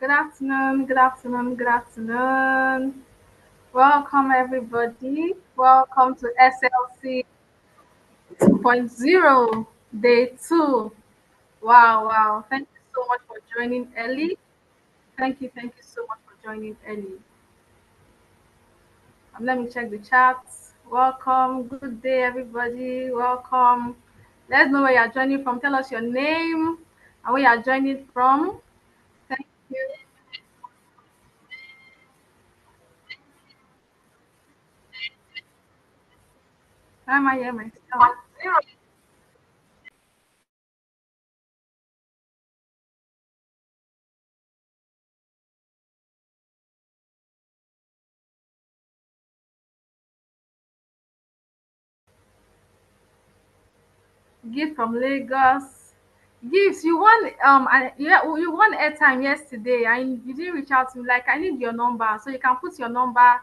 Good afternoon, good afternoon, good afternoon. Welcome, everybody. Welcome to SLC 2.0, day two. Wow, wow. Thank you so much for joining early. Thank you so much for joining early. Let me check the chats. Welcome, good day, everybody. Welcome. Let's know where you're joining from. Tell us your name and where you're joining from. Thank you. How am I here myself? Gift from Lagos. Gifts, you won yeah, you won airtime yesterday and you didn't reach out to me. Like I need your number. So you can put your number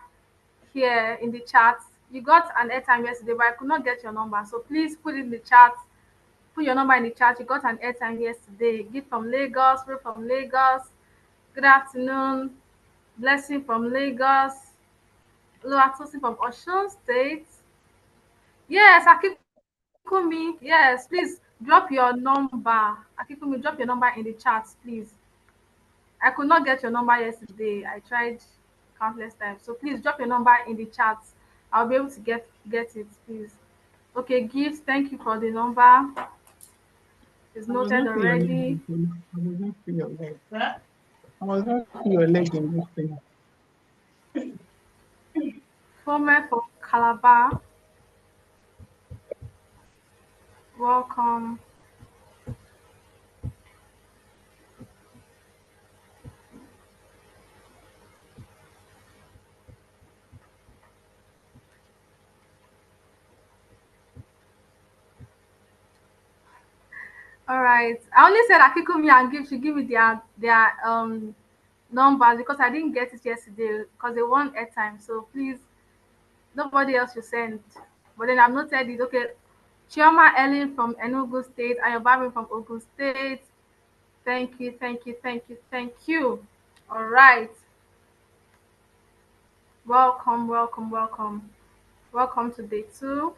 here in the chat. You got an airtime yesterday, but I could not get your number. So please put it in the chat. Put your number in the chat. You got an airtime yesterday. Gift from Lagos, Ray from Lagos. Good afternoon. Blessing from Lagos. Oluwatosin from Osun State. Yes, Akikumi, yes, please drop your number. Akikumi, drop your number in the chat, please. I could not get your number yesterday. I tried countless times. So please drop your number in the chat. I'll be able to get it, please. Okay, gifts, thank you for the number. It's I was noted not see your leg already. in this thing. I was not see your leg. I was not see your leg in this thing. Former from Calabar, welcome. All right. I only said Akikumi and Gift should give me their numbers because I didn't get it yesterday because they want airtime. So please, nobody else should send. But then I've noted it. Okay, Chioma Ellen from Enugu State, Ayobami from Ogun State. Thank you, thank you, thank you, thank you. All right. Welcome, welcome, welcome. Welcome to day two.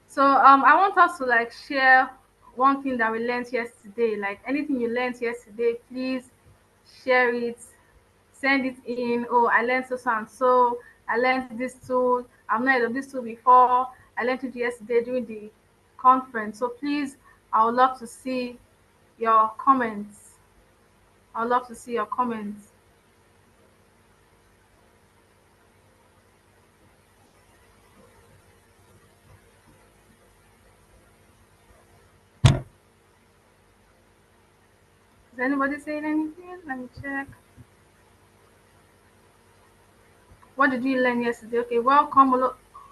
So I want us to like share one thing that we learned yesterday. Like anything you learned yesterday, please share it, send it in. Oh, I learned so and so. I learned this tool. I've not heard of this tool before. I learned it yesterday during the conference. So please, I would love to see your comments. I would love to see your comments. Is anybody saying anything? Let me check. What did you learn yesterday? Okay, welcome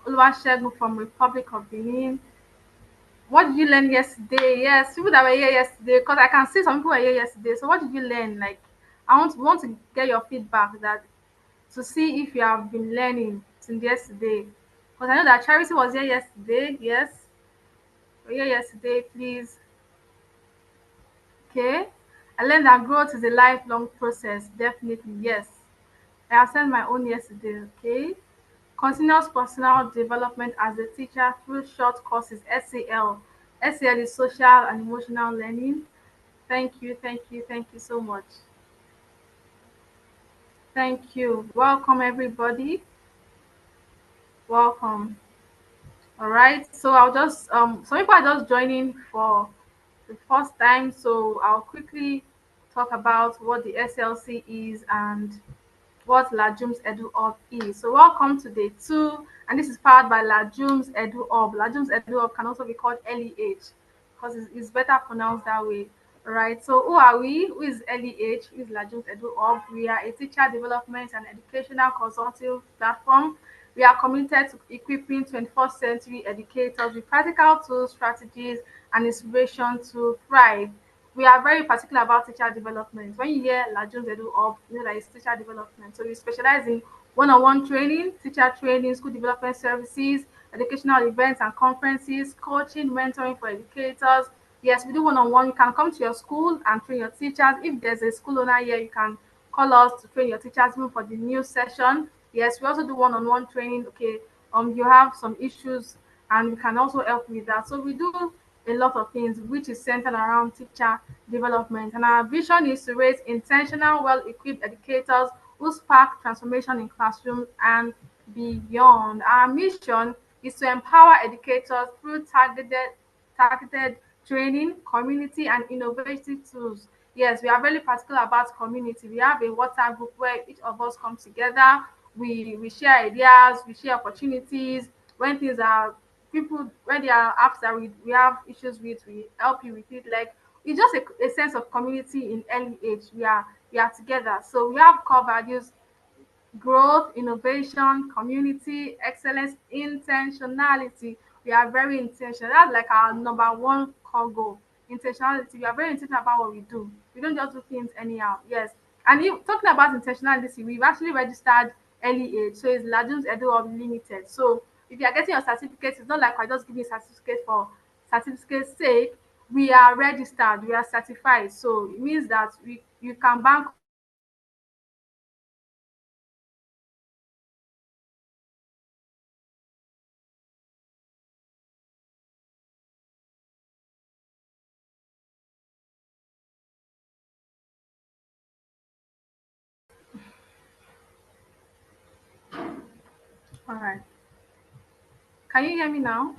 Oluwasegun from Republic of Benin. What did you learn yesterday? Yes, people that were here yesterday, because I can see some people were here yesterday. So what did you learn? Like, I want to get your feedback that to see if you have been learning since yesterday. Because I know that Charity was here yesterday. Yes, we're here yesterday. Please, okay. I learned that growth is a lifelong process. Definitely, yes. I have sent my own yesterday. Okay. Continuous personal development as a teacher through short courses. SAL. SAL is social and emotional learning. Thank you, thank you, thank you so much. Thank you. Welcome, everybody. Welcome. All right. So I'll just some people are just joining for the first time, so I'll quickly talk about what the SLC is and what Lajums Edu Hub is. So welcome to day two, and this is powered by Lajums Edu Hub. Lajums Edu Hub can also be called LEH because it's better pronounced that way. Right. So who are we? Who is LEH? Who is Lajums Edu Hub? We are a teacher development and educational consulting platform. We are committed to equipping 21st century educators with practical tools, strategies, and inspiration to thrive. We are very particular about teacher development. When you hear Lajums Edu Hub, you know that it's teacher development. So we specialize in one-on-one training, teacher training, school development services, educational events and conferences, coaching, mentoring for educators. Yes, we do one-on-one. You can come to your school and train your teachers. If there's a school owner here, you can call us to train your teachers even for the new session. Yes, we also do one-on-one training. Okay, you have some issues and we can also help with that. So we do a lot of things which is centered around teacher development. And our vision is to raise intentional, well-equipped educators who spark transformation in classrooms and beyond. Our mission is to empower educators through targeted training, community, and innovative tools. Yes, we are very particular about community. We have a WhatsApp group where each of us come together. We share ideas, we share opportunities. When things are people when there are apps that we have issues with, we help you with it. Like it's just a sense of community in early age. We are together. So we have core values: growth, innovation, community, excellence, intentionality. We are very intentional. That's like our number one core goal. Intentionality. We are very intentional about what we do. We don't just do things anyhow. Yes. And if, talking about intentionality, we've actually registered early age. So it's Lajums Edu of Limited. So if you are getting your certificate, it's not like I just give you a certificate for certificate's sake. We are registered, we are certified. So it means that we you can bank on us and we can trust you with your educational needs. All right. Can you hear me now?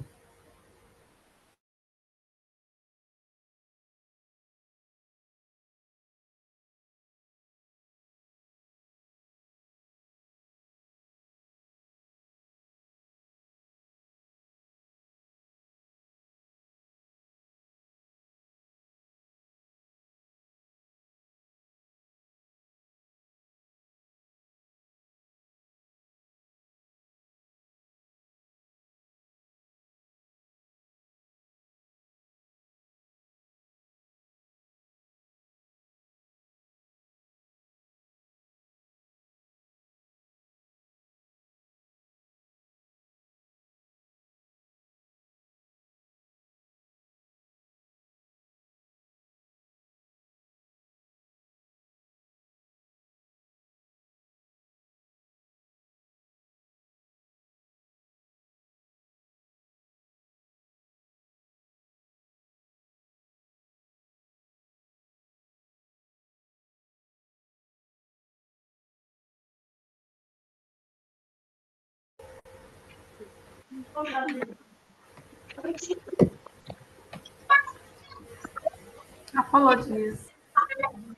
Apologies.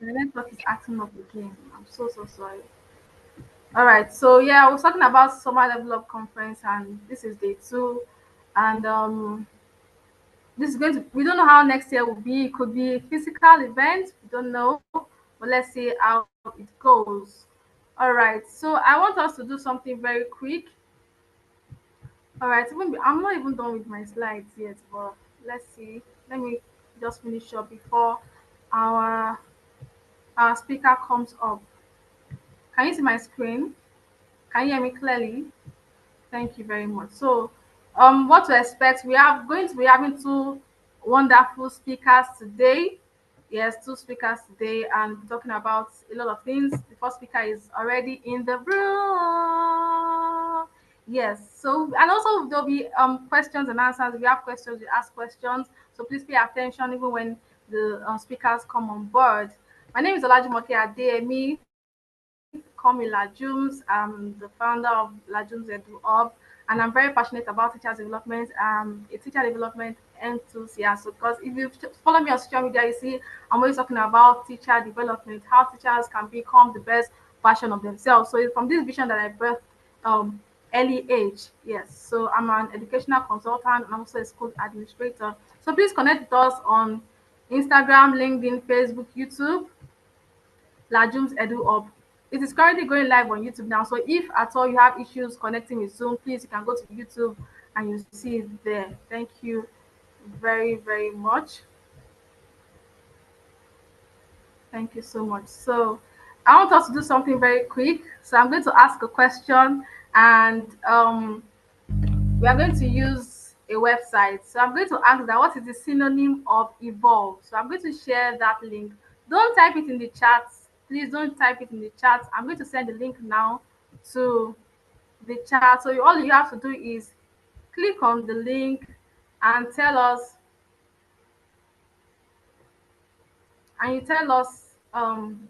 The network is acting up again. I'm so sorry. All right. So yeah, I was talking about summer level up conference, and this is day two. And this is going to we don't know how next year will be. It could be a physical event, we don't know, but let's see how it goes. All right, so I want us to do something very quick. All right, I'm not even done with my slides yet, but let's see. Let me just finish up before our our speaker comes up. Can you see my screen? Can you hear me clearly? Thank you very much. So, what to expect? We are going to be having two wonderful speakers today. Yes, two speakers today, and talking about a lot of things. The first speaker is already in the room. Yes. So, and also there'll be questions and answers. If you have questions, you ask questions. So please pay attention even when the speakers come on board. My name is Lajums Edu. Call me Lajums. I'm the founder of Lajums Edu, and I'm very passionate about teacher development. A teacher development enthusiast. So, because if you follow me on social media, you see I'm always talking about teacher development, how teachers can become the best version of themselves. So, it's from this vision that I birthed um, early age. Yes. So, I'm an educational consultant and also a school administrator. So, please connect with us on Instagram, LinkedIn, Facebook, YouTube. Lajums Edu Up. It is currently going live on YouTube now. So if at all you have issues connecting with Zoom, please you can go to YouTube and you see it there. Thank you very much. Thank you so much. So I want us to do something very quick. So I'm going to ask a question and we are going to use a website. So I'm going to ask that what is the synonym of evolve. So I'm going to share that link. Don't type it in the chat. Please don't type it in the chat. I'm going to send the link now to the chat. So all you have to do is click on the link and tell us, and you tell us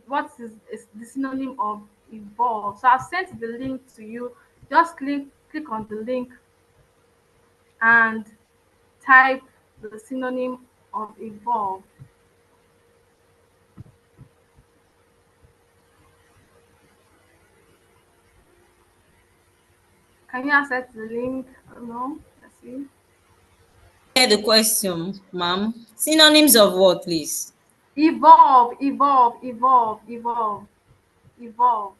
what is the synonym of evolve. So I've sent the link to you. Just click on the link and type the synonym of evolve. Can you access the link? I don't know. Let's see. Hear the question, ma'am. Synonyms of what, please? Evolve, evolve, evolve, evolve, evolve,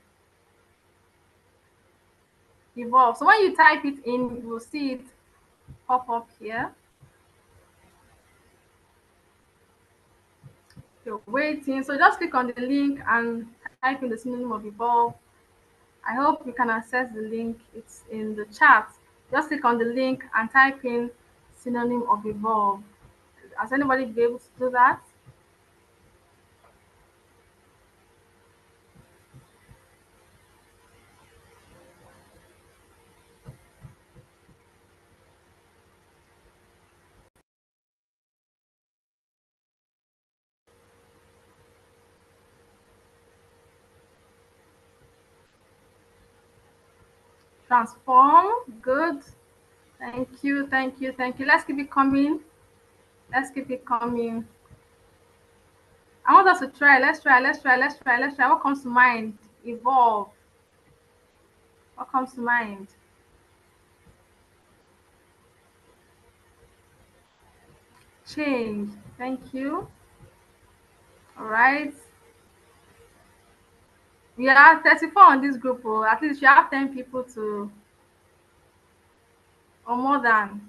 evolve. So when you type it in, you will see it pop up here. You're waiting. So just click on the link and type in the synonym of evolve. I hope you can access the link. It's in the chat. Just click on the link and type in synonym of evolve. Has anybody been able to do that? Transform. Good. Thank you. Thank you. Thank you. Let's keep it coming. Let's keep it coming. I want us to try. Let's try. Let's try. Let's try. Let's try. What comes to mind? Evolve. What comes to mind? Change. Thank you. All right. We are 34 on this group. Oh, at least you have 10 people to, or more than.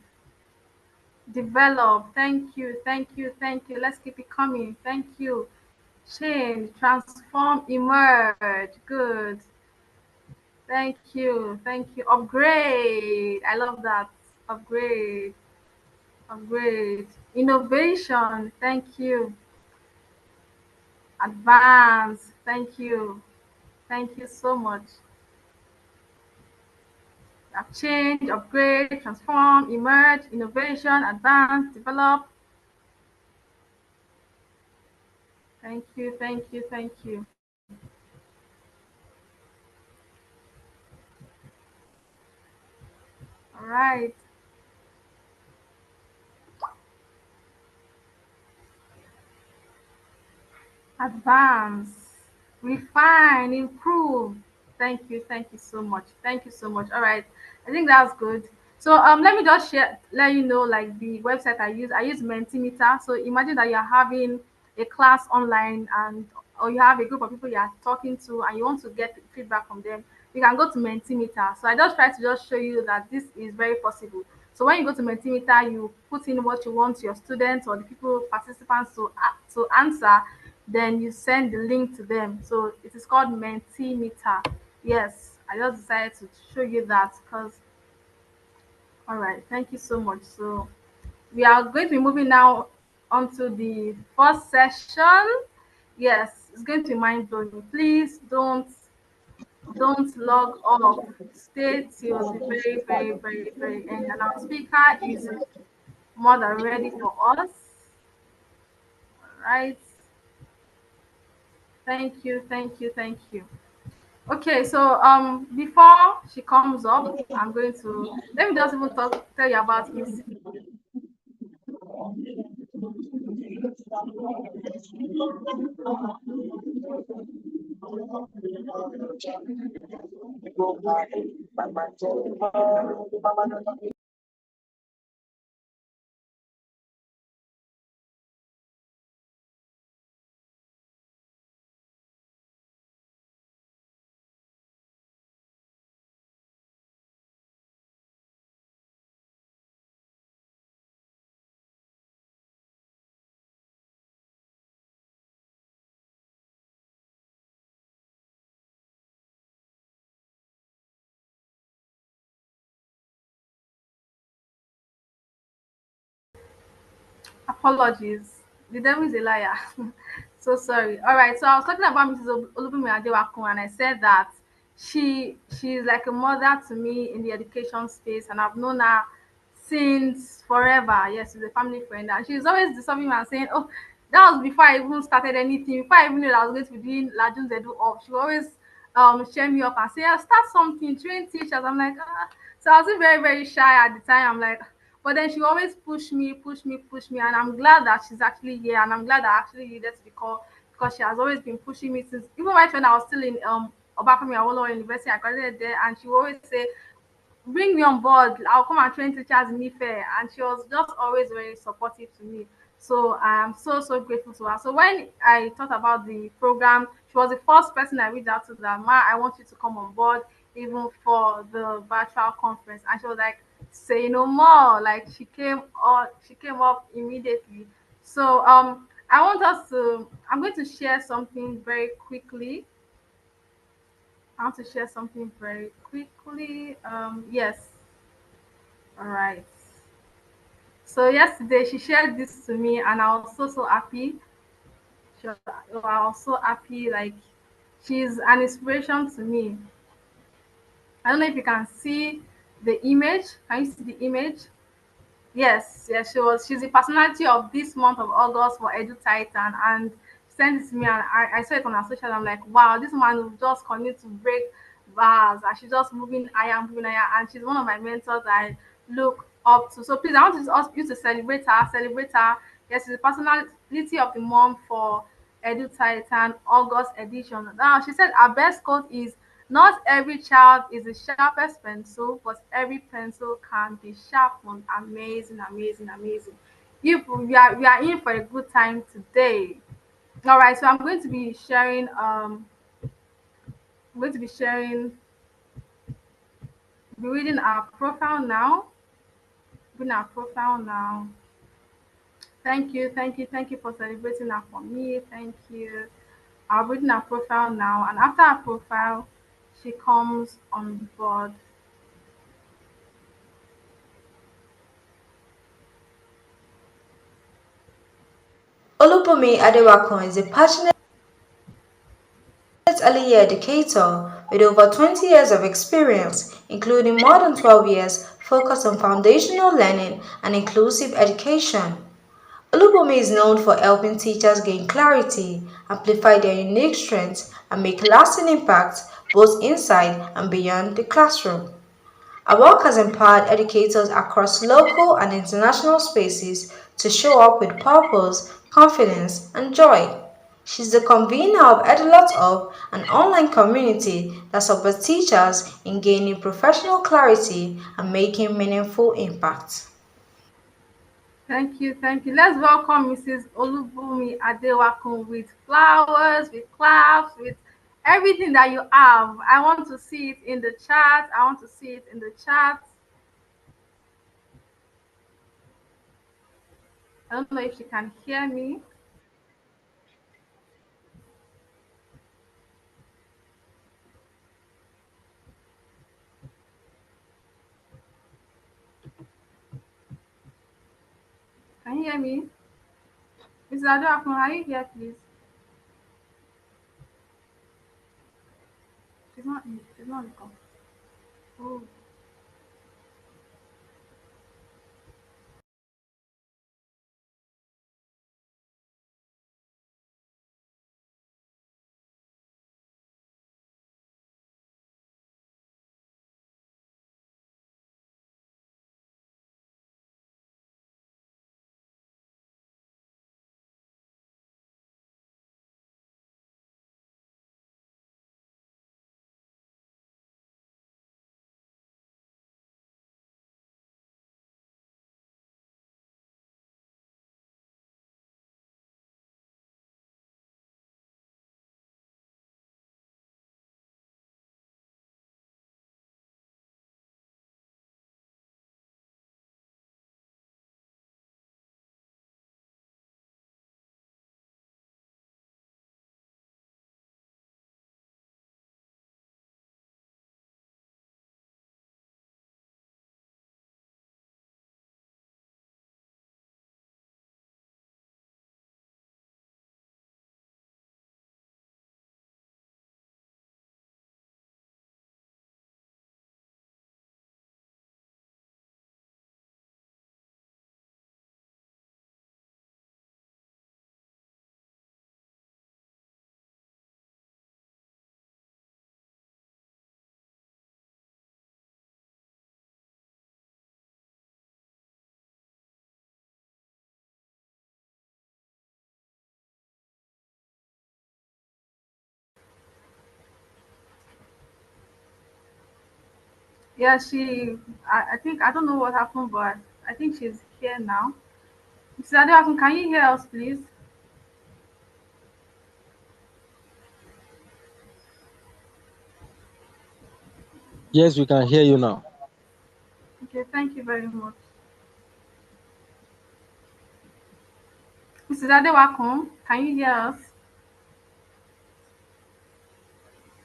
Develop. Thank you. Thank you. Thank you. Let's keep it coming. Thank you. Change. Transform. Emerge. Good. Thank you. Thank you. Upgrade. I love that. Upgrade. Upgrade. Innovation. Thank you. Advance. Thank you. Thank you so much. Change, upgrade, transform, emerge, innovation, advance, develop. Thank you. Thank you. Thank you. All right. Advance, refine, improve. Thank you so much. Thank you so much. All right, I think that's good. So let me just let you know, like, the website I use Mentimeter. So imagine that you're having a class online, and or you have a group of people you are talking to and you want to get feedback from them. You can go to Mentimeter. So I just try to just show you that this is very possible. So when you go to Mentimeter, you put in what you want your students or the people participants to answer, then you send the link to them. So it is called Mentimeter. Yes, I just decided to show you that because, all right, thank you so much. So we are going to be moving now onto the first session. Yes, it's going to be mind blowing. Please don't log off. Stay till the very, very, very, very end. And our speaker is more than ready for us. All right. Thank you, thank you, thank you. Okay, so before she comes up, I'm going to let me just even tell you about his. Apologies. The devil is a liar. So sorry. All right. So I was talking about Mrs. Olubumi Adewakun, and I said that she's like a mother to me in the education space, and I've known her since forever. Yes, she's a family friend, and she's always disturbing me and saying, "Oh, that was before I even started anything. Before I even knew that I was going to be doing Lajums Edu off." She always cheer me up and say, "Start something, train teachers." I'm like, ah. So I was still very very shy at the time. I'm like, but then she always push me, and I'm glad that she's actually here, and I'm glad I actually needed to be called because she has always been pushing me since even right when I was still in Obafemi Awolowo University. I graduated there, and she would always say, "Bring me on board. I'll come and train teachers in Ife." And she was just always very supportive to me. So I am so so grateful to her. So when I thought about the program, she was the first person I reached out to that, "Ma, I want you to come on board even for the virtual conference." And she was like, "Say no more." Like she came up immediately. So I'm going to share something very quickly. I want to share something very quickly. Yes. All right. So yesterday she shared this to me, and I was so so happy. She was, I was so happy. Like she's an inspiration to me. I don't know if you can see the image. Can you see the image? Yes, yes, she was. She's the personality of this month of August for Edu Titan, and she sent it to me, and I saw it on her social. I'm like, wow, this man will just continue to break bars, and she's just moving higher, and she's one of my mentors I look up to. So please, I want you to celebrate her, celebrate her. Yes, she's the personality of the month for Edu Titan August edition. Now she said our best quote is, "Not every child is the sharpest pencil, but every pencil can be sharpened." Amazing, amazing, amazing. We are in for a good time today. All right, so I'm going to be sharing, be reading our profile now. Reading our profile now. Thank you, thank you, thank you for celebrating that for me. Thank you. I'll be reading our profile now, and after our profile, she comes on board. Olubunmi Adewakun is a passionate early year educator with over 20 years of experience, including more than 12 years focused on foundational learning and inclusive education. Olubunmi is known for helping teachers gain clarity, amplify their unique strengths, and make lasting impacts both inside and beyond the classroom. Our work has empowered educators across local and international spaces to show up with purpose, confidence, and joy. She's the convener of EduLot Hub, an online community that supports teachers in gaining professional clarity and making meaningful impact. Thank you, thank you. Let's welcome Mrs. Olubumi Adewakun with flowers, with claps, with everything that you have. I want to see it in the chat. I want to see it in the chat. I don't know if she can hear me. Can you hear me? Mrs. Adewakun, are you here, please? She's not on the call. Oh. Yeah, I think, I don't know what happened, but I think she's here now. Mrs. Adeosun, can you hear us, please? Yes, we can hear you now. Okay, thank you very much. Mrs. Adewakun, can you hear us?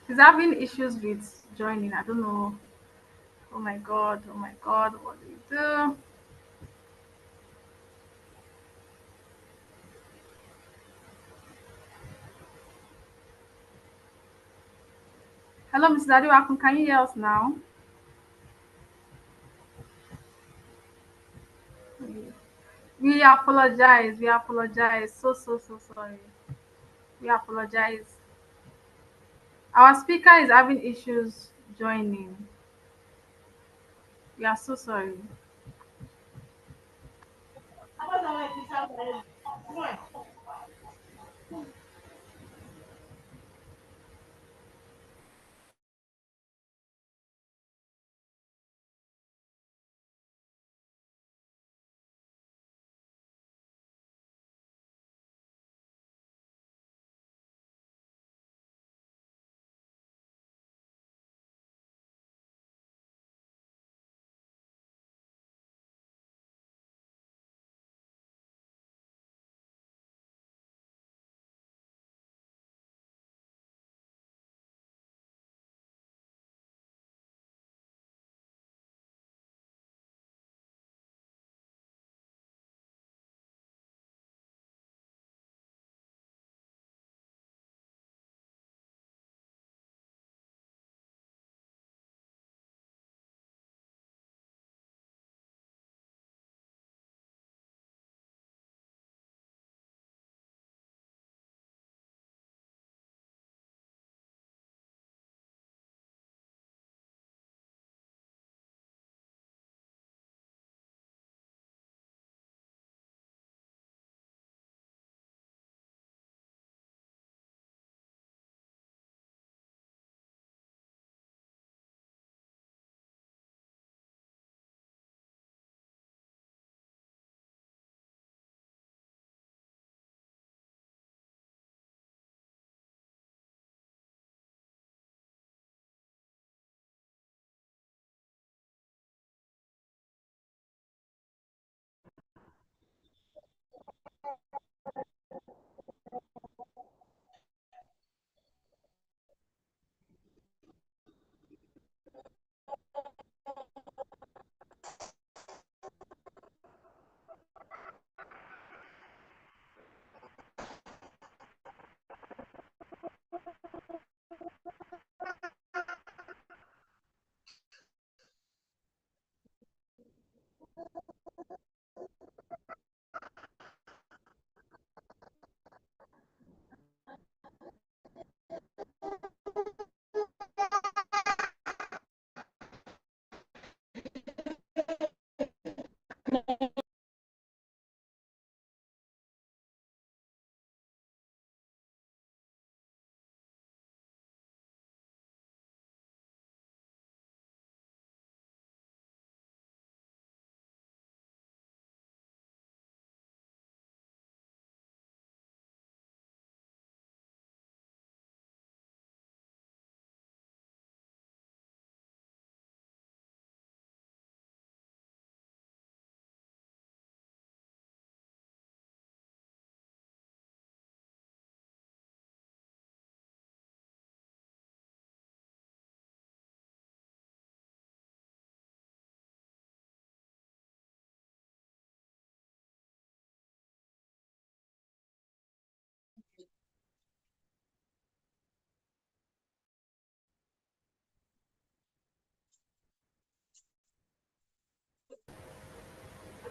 She's having issues with joining. I don't know. Oh my God, what do we do? Hello, Mrs. Adewakun, can you hear us now? We apologize. So sorry. We apologize. Our speaker is having issues joining. We are so sorry.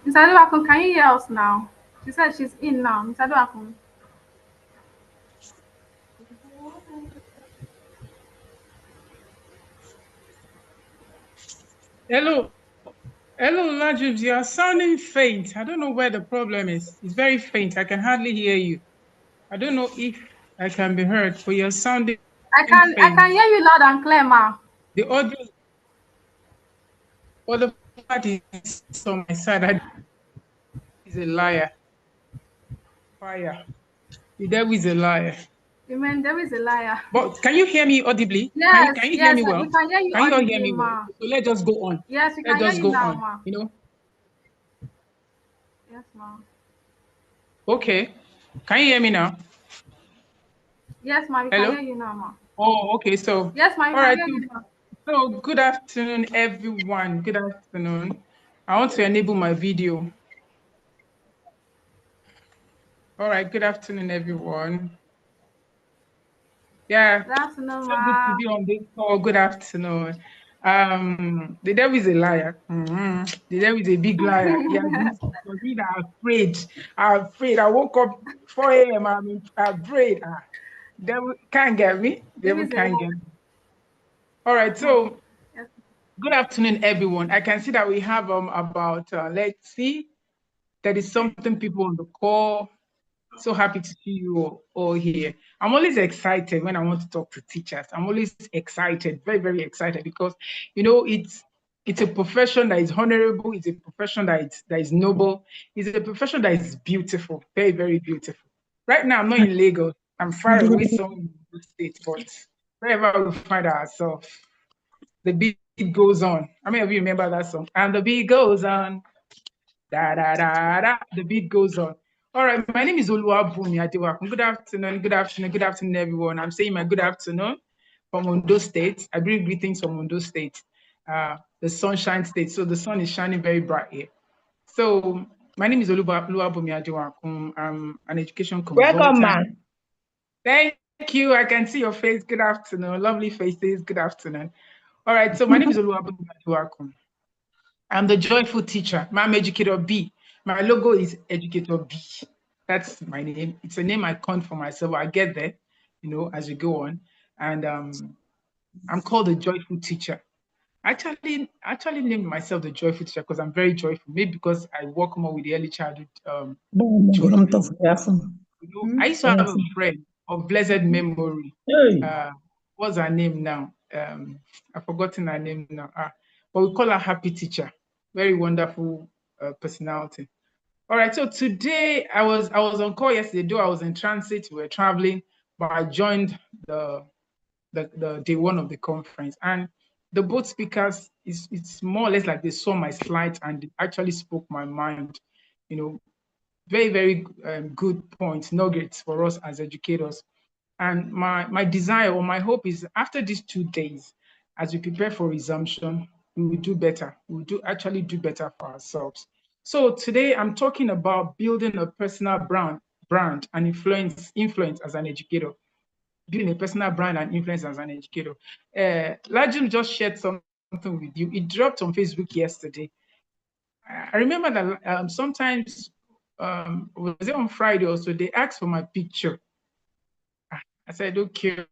Mrs. Adewakun, can you hear us now? She said she's in now. Mrs. Adewakun. Hello. Hello, Lajums. You are sounding faint. I don't know where the problem is. It's very faint. I can hardly hear you. I don't know if I can be heard, but you're sounding I can faint. hear you loud and clear, ma. The audio. But the fact is on my side, that is a liar. Fire. The devil is a liar. Amen. There is a liar. But can you hear me audibly? Yes, Can you hear yes, me we well? can hear you Can you all hear audibly, me well? ma. So let's just go on. Yes, we Let's can hear just you go now, on. ma. Yes, ma. Okay. Can you hear me now? Yes, ma, we can Hello? hear you now, ma. Oh, okay. So, Yes, ma, we all can right. hear So, you now. so good afternoon, everyone. Good afternoon. I want to enable my video. All right. Good afternoon, everyone. Yeah, Good afternoon, so good to ma. be on this call. Good afternoon. The devil is a liar. The devil is a big liar. Yeah, this was me that I'm afraid. I'm afraid. I woke up 4 a.m. I'm afraid. Devil can't get me. There Devil is a can't liar. get me. All right. So Yes. good afternoon, everyone. I can see that we have about let's see, there is something people on the call. So happy to see you all here. I'm always excited when I want to talk to teachers. I'm always excited, very, very excited because it's a profession that is honorable, it's a profession that is noble, it's a profession that is beautiful, very, very beautiful. Right now, I'm not in Lagos, I'm far away somewhere in the state, but wherever we find ourselves, the beat goes on. How many of you remember that song? And the beat goes on. Da, da, da, da. The beat goes on. All right, my name is Oluwabumi Adewakun. Good afternoon, good afternoon, good afternoon, everyone. I'm saying my good afternoon from Ondo State. I bring greetings from Ondo State, the sunshine state. So the sun is shining very bright here. So my name is Oluwabumi Adewakun. I'm an education Welcome, consultant. man. Thank you. I can see your face. Good afternoon. Lovely faces. Good afternoon. All right, so my name is Oluwabumi Adewakun. I'm the joyful teacher. I'm Educator B. My logo is Educator B. That's my name. It's a name I coined for myself. I get there, as we go on. And I'm called the joyful teacher. Actually named myself the joyful teacher because I'm very joyful. Maybe because I work more with the early childhood children. I used to have a friend of blessed memory. Hey, What's her name now? I've forgotten her name now. But we call her Happy Teacher. Very wonderful personality. All right. So today I was on call yesterday. Though I was in transit, we were traveling, but I joined the day one of the conference, and the both speakers it's more or less like they saw my slides and they actually spoke my mind. You know, very, very good points, nuggets for us as educators. And my desire or my hope is after these 2 days, as we prepare for resumption, we will do better. We will actually do better for ourselves. So today I'm talking about building a personal brand and influence as an educator. Building a personal brand and influence as an educator. Lajum just shared something with you. It dropped on Facebook yesterday. I remember that sometimes, was it on Friday also, they asked for my picture. I said, okay.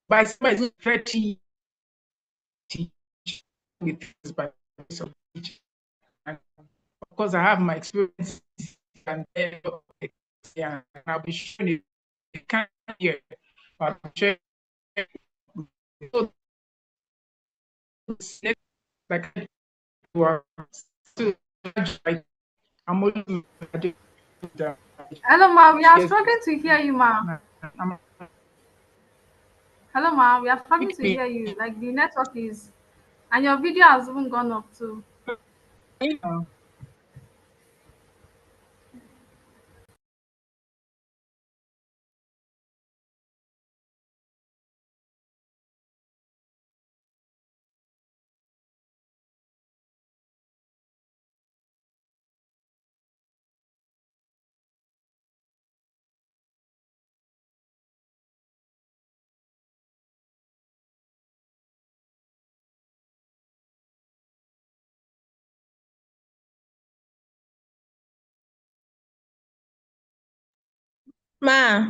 By 30 with by and of course I have my experience and yeah, I'll be showing you. You can't hear, but I'm sure like I'm only Hello, ma. We are yes, struggling to hear you, ma. I'm Hello, ma. We are struggling to me. hear you. Like the network is, and your video has even gone up too. ma.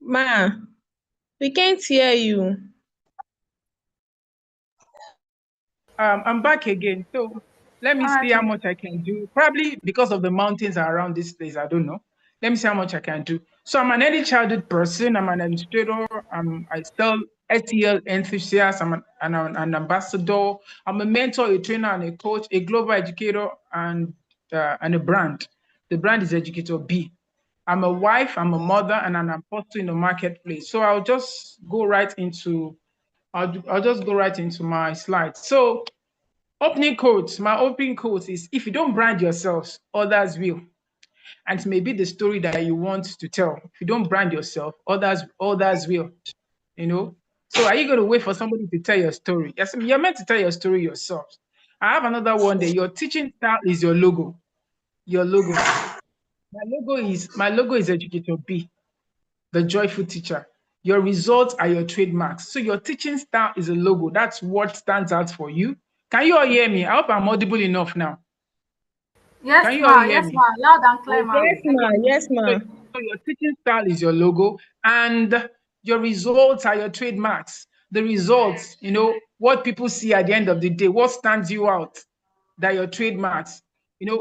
Ma, we can't hear you. I'm back again. So let me All see right, how Miss. much I can do. Probably because of the mountains around this place, I don't know. Let me see how much I can do. So I'm an early childhood person. I'm an administrator. I sell SEL enthusiast. I'm an ambassador. I'm a mentor, a trainer, and a coach, a global educator, and a brand. The brand is Educator B. I'm a wife. I'm a mother, and an apostle in the marketplace. So I'll just go right into my slides. So my opening quote is, if you don't brand yourselves, others will. And it may be the story that you want to tell. If you don't brand yourself, others will, you know. So are you going to wait for somebody to tell your story? Yes, you're meant to tell your story yourself. I have another one there. Your teaching style is your logo. Your logo. My logo is Educator B, the joyful teacher. Your results are your trademarks. So your teaching style is a logo. That's what stands out for you. Can you all hear me? I hope I'm audible enough now. Can Yes, you all ma. hear Yes, me? ma. Loud and clear, ma. Yes, Okay. ma. Yes, So, ma. so your teaching style is your logo, and your results are your trademarks. The results, what people see at the end of the day, what stands you out, that your trademarks.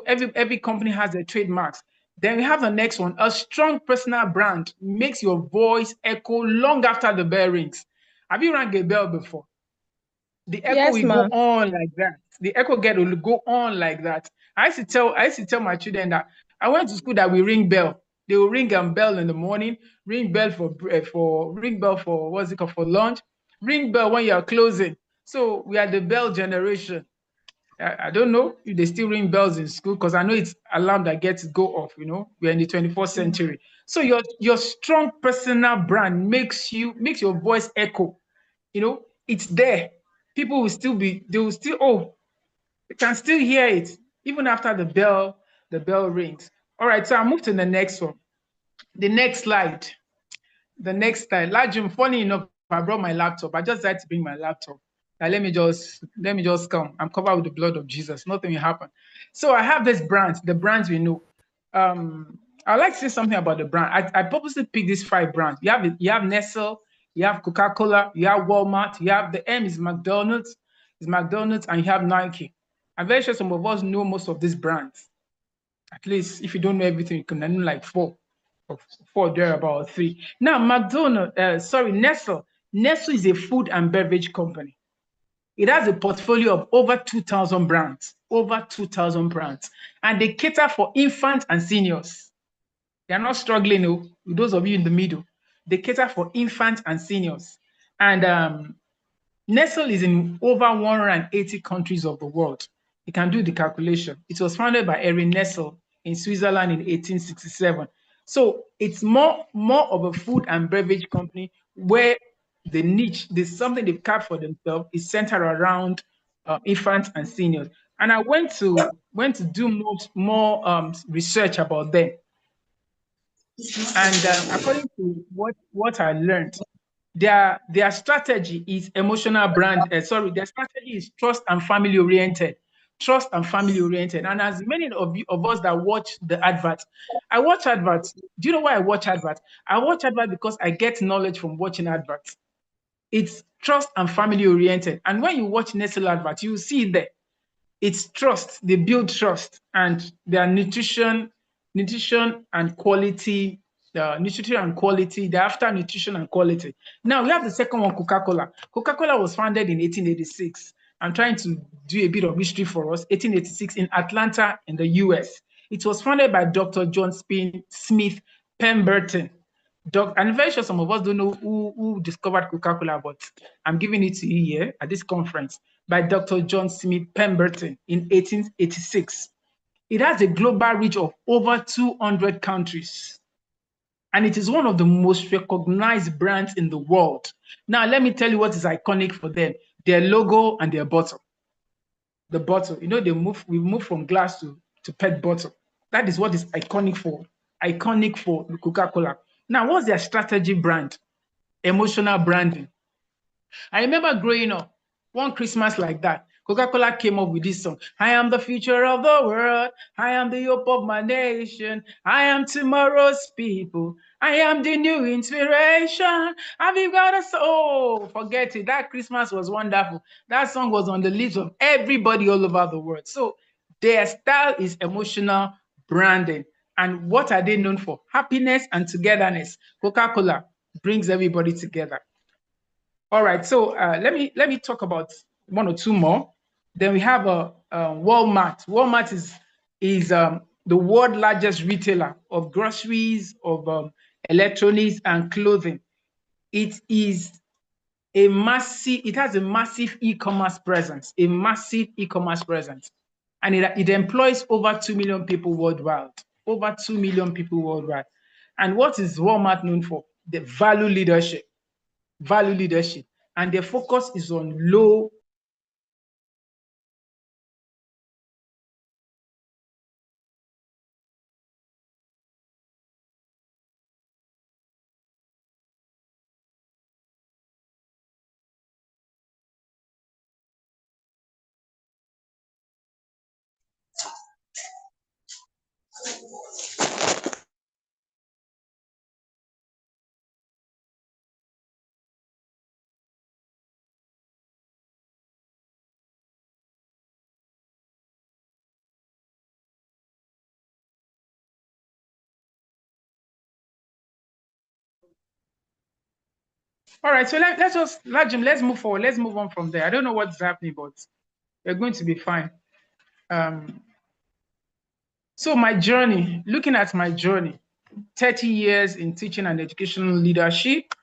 Every company has their trademarks. Then we have the next one. A strong personal brand makes your voice echo long after the bell rings. Have you rang a bell before? The echo Yes, will go ma. on like that. The echo get will go on like that. I used to tell my children that I went to school that we ring bell. They will ring and bell in the morning, ring bell for what's it called, for lunch, ring bell when you are closing. So we are the bell generation. I don't know if they still ring bells in school, because I know it's alarm that gets go off. We're in the 21st century. So your strong personal brand makes your voice echo. It's there. People will still be, they will still, they can still hear it even after the bell rings. All right, so I'll move to the next one. The next slide. The next slide. Lajum, funny enough, I brought my laptop. I just had to bring my laptop. Now let me just come. I'm covered with the blood of Jesus. Nothing will happen. So I have this brand, the brands we know. I'd like to say something about the brand. I purposely picked these 5 brands. You have Nestle, you have Coca-Cola, you have Walmart, you have the M is McDonald's, and you have Nike. I'm very sure some of us know most of these brands. At least if you don't know everything, you can know like four there, about 3. Now, Nestle. Nestle is a food and beverage company. It has a portfolio of over 2,000 brands, and they cater for infants and seniors. They are not struggling, those of you in the middle. They cater for infants and seniors. And Nestle is in over 180 countries of the world. You can do the calculation. It was founded by Erin Nestle in Switzerland in 1867. So it's more of a food and beverage company, where the niche, there's something they've carved for themselves, is centered around infants and seniors. And I went to do more research about them. And according to what I learned, their strategy is emotional brand. Their strategy is trust and family oriented. Trust and family oriented. And as many of us that watch the adverts, I watch adverts. Do you know why I watch adverts? I watch adverts because I get knowledge from watching adverts. It's trust and family oriented. And when you watch Nestle adverts, you see it there. It's trust. They build trust, and their nutrition and quality, they're after nutrition and quality. Now we have the second one, Coca-Cola. Coca-Cola was founded in 1886. I'm trying to do a bit of history for us. 1886 in Atlanta, in the US. It was founded by Dr. John Smith Pemberton. I'm very sure some of us don't know who discovered Coca-Cola, but I'm giving it to you here at this conference, by Dr. John Smith Pemberton in 1886. It has a global reach of over 200 countries, and it is one of the most recognized brands in the world. Now, let me tell you what is iconic for them: their logo and their bottle. The bottle, we moved from glass to PET bottle. That is what is iconic for Coca-Cola. Now, what's their strategy brand? Emotional branding. I remember growing up, one Christmas like that, Coca-Cola came up with this song. I am the future of the world. I am the hope of my nation. I am tomorrow's people. I am the new inspiration. Have you got a soul? Forget it. That Christmas was wonderful. That song was on the lips of everybody all over the world. So their style is emotional branding. And what are they known for? Happiness and togetherness. Coca-Cola brings everybody together. All right, so let me talk about one or two more. Then we have Walmart. Walmart is the world largest retailer of groceries, of electronics and clothing. It is a massive. It has a massive e-commerce presence. A massive e-commerce presence, and it employs over 2 million people worldwide. Over 2 million people worldwide. And what is Walmart known for? The value leadership. Value leadership, and their focus is on low All right, so let's just, Lajim, let's move forward. Let's move on from there. I don't know what's happening, but we're going to be fine. So my journey, looking at my journey, 30 years in teaching and educational leadership.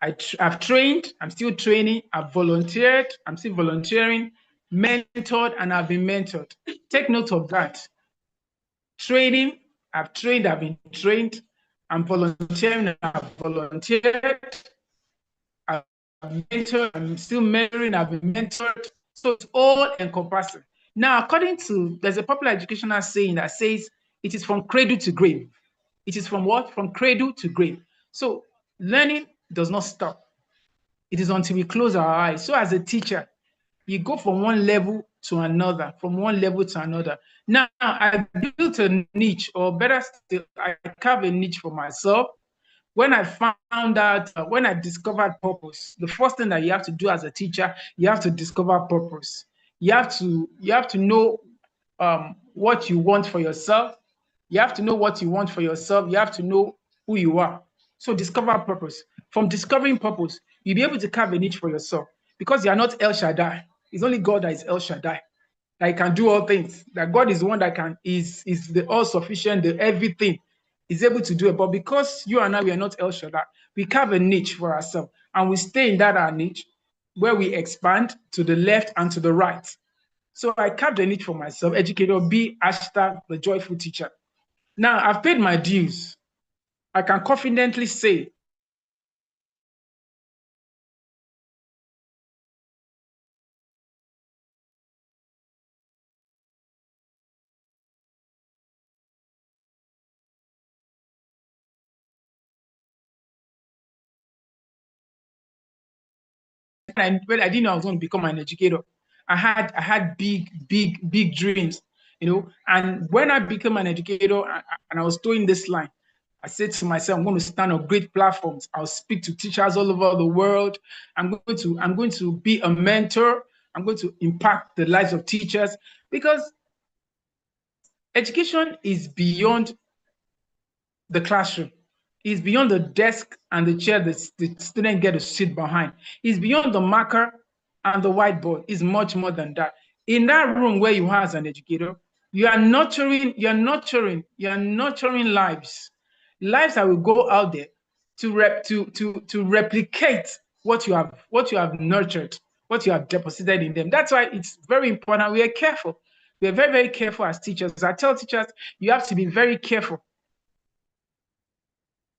I've trained, I'm still training, I've volunteered, I'm still volunteering, mentored, and I've been mentored. Take note of that. Training, I've trained, I've been trained. I'm volunteering, I've volunteered. I've mentored, I'm still mentoring, I've been mentored. So it's all encompassing. Now, according to, there's a popular educational saying that says it is from cradle to grave. It is from what? From cradle to grave. So learning does not stop. It is until we close our eyes. So as a teacher, you go from one level to another, from one level to another. Now, I built a niche, or better still, I carved a niche for myself. When I found out, when I discovered purpose, the first thing that you have to do as a teacher, you have to discover purpose. You have to know what you want for yourself. You have to know what you want for yourself. You have to know who you are. So discover purpose. From discovering purpose, you'll be able to carve a niche for yourself because you are not El Shaddai. It's only God that is El Shaddai, that can do all things. That God is the one that is the all-sufficient, the everything, is able to do it. But because you and I, we are not El Shaddai, we carve a niche for ourselves and we stay in that our niche where we expand to the left and to the right. So I carved a niche for myself, educator B, hashtag the joyful teacher. Now I've paid my dues. I can confidently say when I didn't know I was going to become an educator. I had big dreams, And when I became an educator and I was doing this line, I said to myself, I'm going to stand on great platforms. I'll speak to teachers all over the world. I'm going to be a mentor. I'm going to impact the lives of teachers because education is beyond the classroom. It's beyond the desk and the chair that the student get to sit behind. It's beyond the marker and the whiteboard. It's much more than that. In that room where you are as an educator, you're nurturing lives that will go out there to replicate what you have nurtured, what you have deposited in them. That's why it's very important. We are careful. We are very, very careful as teachers. I tell teachers, you have to be very careful